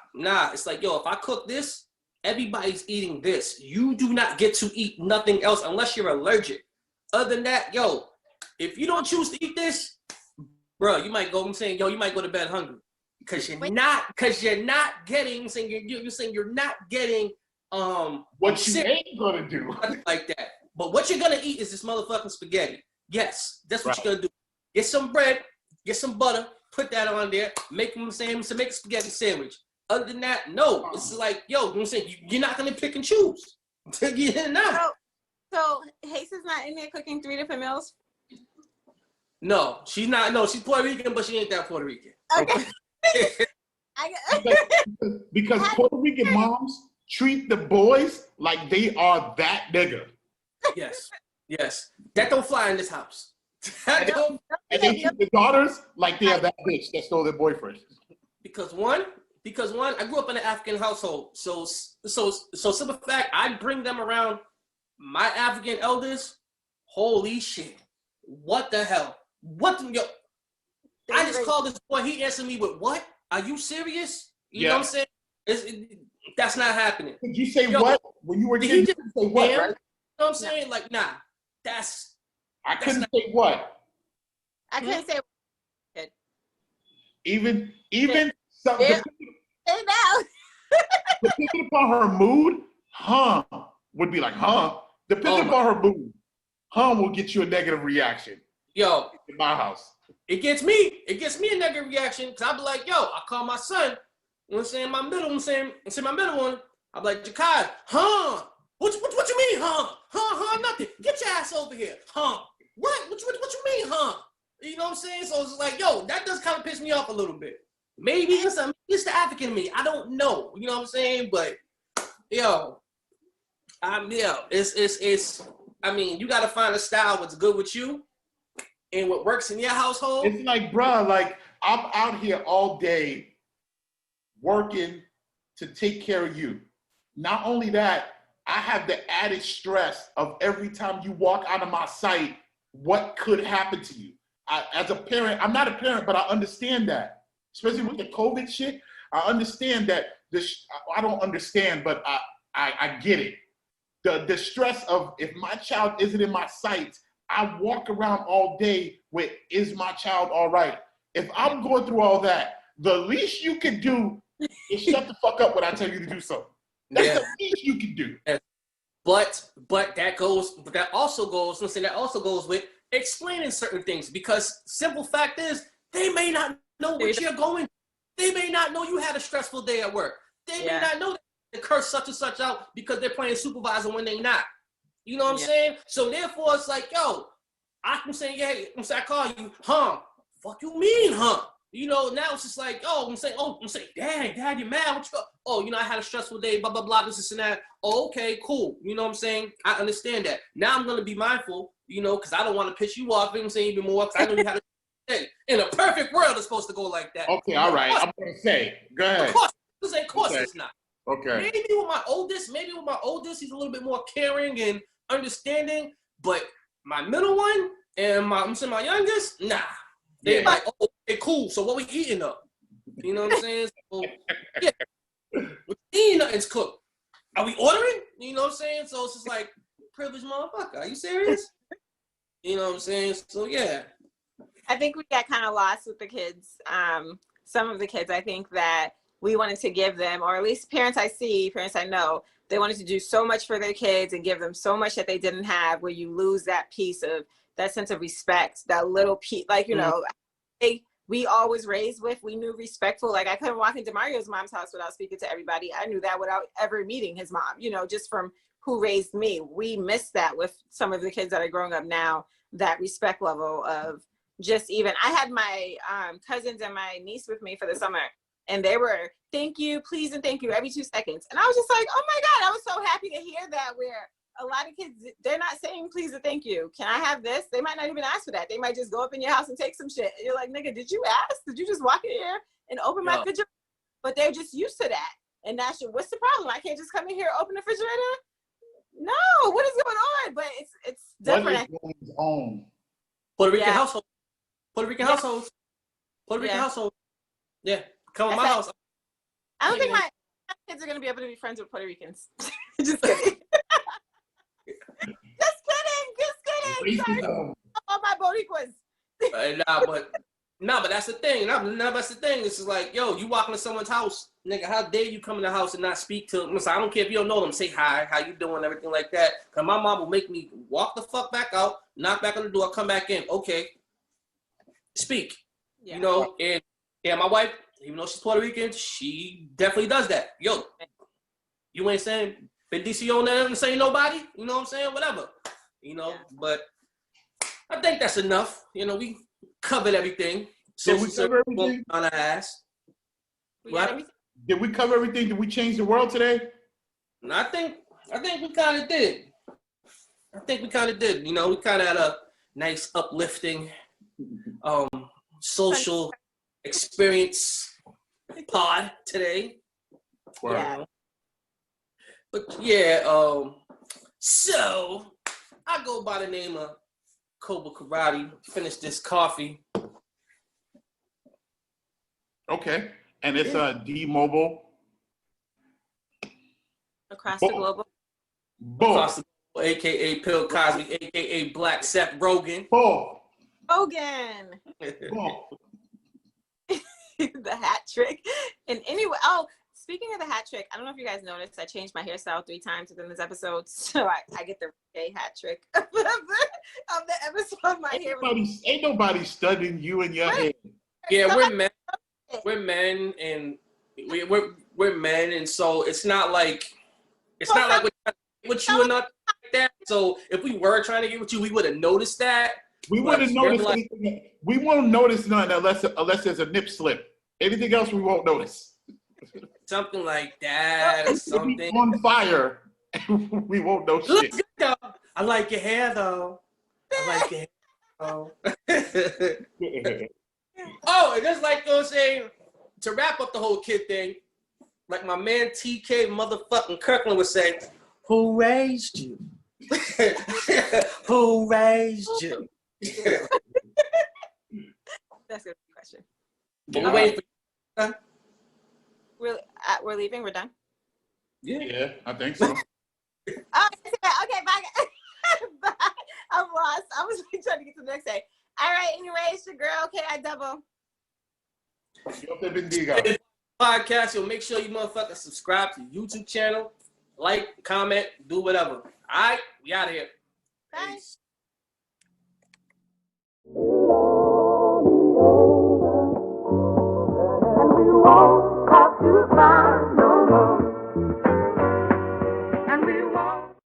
It's like, yo, if I cook this, everybody's eating this. You do not get to eat nothing else unless you're allergic. Other than that, yo, if you don't choose to eat this, bro, you might go. You might go to bed hungry because you're not getting. You're saying you're not getting. What you ain't gonna do like that. But what you're gonna eat is this motherfucking spaghetti. Yes, that's what you're gonna do. Get some bread, get some butter, put that on there, make them make a spaghetti sandwich. Other than that, no. It's like, yo, I'm saying you're not gonna pick and choose. You're not. So Hayes is not in there cooking 3 different meals? No, she's not. No, she's Puerto Rican, but she ain't that Puerto Rican. Okay. because Puerto Rican moms treat the boys like they are that nigga. Yes. That don't fly in this house. And they treat the daughters like they are that bitch that stole their boyfriend. Because one, I grew up in an African household. So simple fact, I bring them around my African elders. Holy shit. What the hell? I just called this boy. He answered me with, what? Are you serious? You know what I'm saying? That's not happening. Did you say what? When you were kidding, you say what, right? You know what I'm saying? Like, nah. I couldn't say what. I couldn't say what. Even something. Depending upon her mood, would be like, Depending upon her mood, will get you a negative reaction. Yo, in my house. It gets me a negative reaction because I'll be like, yo, I call my son, you know what I'm saying, my middle one, I'm like, Jakai, what you mean, nothing. Get your ass over here. What you mean, You know what I'm saying? So it's like, yo, that does kind of piss me off a little bit. Maybe it's the African in me. I don't know. You know what I'm saying? But yo, it's I mean, you gotta find a style what's good with you and what works in your household. It's like, bruh, like I'm out here all day working to take care of you. Not only that, I have the added stress of every time you walk out of my sight, what could happen to you? As a parent, I'm not a parent, but I understand that. Especially with the COVID shit, I understand that I don't understand, but I get it. The stress of if my child isn't in my sight, I walk around all day with, is my child all right? If I'm going through all that, the least you can do is shut the fuck up when I tell you to do something. That's the least you can do. But that also goes with explaining certain things, because simple fact is they may not know what you're going. They may not know you had a stressful day at work. They may not know they curse such and such out because they're playing supervisor when they not. You know what I'm saying? So therefore, it's like, yo, I can say, I call you, fuck you mean, You know, now it's just like, I'm saying, dad, you mad? What you got? Oh, I had a stressful day, blah, blah, blah, this and that. Oh, okay, cool. You know what I'm saying? I understand that. Now I'm going to be mindful, because I don't want to piss you off, even more, because I know you had a day. In a perfect world, it's supposed to go like that. Okay, all right. I'm going to say, go ahead. Of course it's not. Okay. Maybe with my oldest, he's a little bit more caring and understanding, but my middle one and my youngest, nah. They're like, oh, okay, cool. So what we eating up? You know what I'm saying? So, we eating nothing's cooked. Are we ordering? You know what I'm saying? So it's just like, privileged motherfucker. Are you serious? You know what I'm saying? So yeah. I think we got kind of lost with the kids. Some of the kids, I think that we wanted to give them, or at least parents I know, they wanted to do so much for their kids and give them so much that they didn't have, where you lose that piece of that sense of respect, that little piece, like, we always raised with, we knew respectful. Like I couldn't walk into Mario's mom's house without speaking to everybody. I knew that without ever meeting his mom, just from who raised me. We miss that with some of the kids that are growing up now, that respect level of just even, I had my cousins and my niece with me for the summer, and they were, thank you, please, and thank you every 2 seconds. And I was just like, oh my God, I was so happy to hear that, where a lot of kids, they're not saying please or thank you. Can I have this? They might not even ask for that. They might just go up in your house and take some shit. And you're like, nigga, did you ask? Did you just walk in here and open my refrigerator? But they're just used to that. And that's what's the problem? I can't just come in here, open the refrigerator? No, what is going on? But it's different. What is one's own? Puerto Rican household. Puerto Rican households. Puerto Rican household. Yeah. Come to my house. I don't think my kids are gonna be able to be friends with Puerto Ricans. Just kidding. Just kidding. Sorry. All my Boricuas. But that's the thing. That's the thing. This is like, yo, you walk into someone's house, nigga. How dare you come in the house and not speak to them? I don't care if you don't know them. Say hi, how you doing, everything like that. Cause my mom will make me walk the fuck back out, knock back on the door, come back in. Okay, speak. Yeah. You know, and my wife, even though she's Puerto Rican, she definitely does that. Yo, you ain't saying bendición and saying nobody. You know what I'm saying? Whatever. You know, but I think that's enough. You know, we covered everything. Did we cover everything? On our ass. Did we cover everything? Did we change the world today? I think we kind of did. You know, we kind of had a nice uplifting, social experience pod today. Wow. But yeah, so I go by the name of Cobra Karate. Finish this coffee. Okay. And it's D-Mobile. Across the global. Across the global, a.k.a. Bill Cosby, a.k.a. Black Seth Rogen. Rogen. The hat trick. And anyway, speaking of the hat trick, I don't know if you guys noticed, I changed my hairstyle 3 times within this episode, so I get the hat trick of the episode. My hair ain't nobody studying you and your hair. Yeah, we're men. We're men, and we're men, and so it's not like we're trying to get with you or nothing like that. So if we were trying to get with you, we would have noticed that. We wouldn't notice anything. We won't notice nothing unless there's a nip slip. Anything else we won't notice. Something like that, or something. On fire, we won't know shit. Good, though. I like your hair, though. Oh, and just like you know saying, to wrap up the whole kid thing, like my man TK motherfucking Kirkland would say, who raised you? Who raised you? That's a good question. But we're waiting for we're leaving? We're done? Yeah, I think so. Okay, bye. Bye. I'm lost. I was trying to get to the next day. All right, anyway, it's your girl, I double. Podcast, so make sure you motherfuckers subscribe to the YouTube channel, like, comment, do whatever. All right, we out of here. Bye. Peace. And we won't have to find no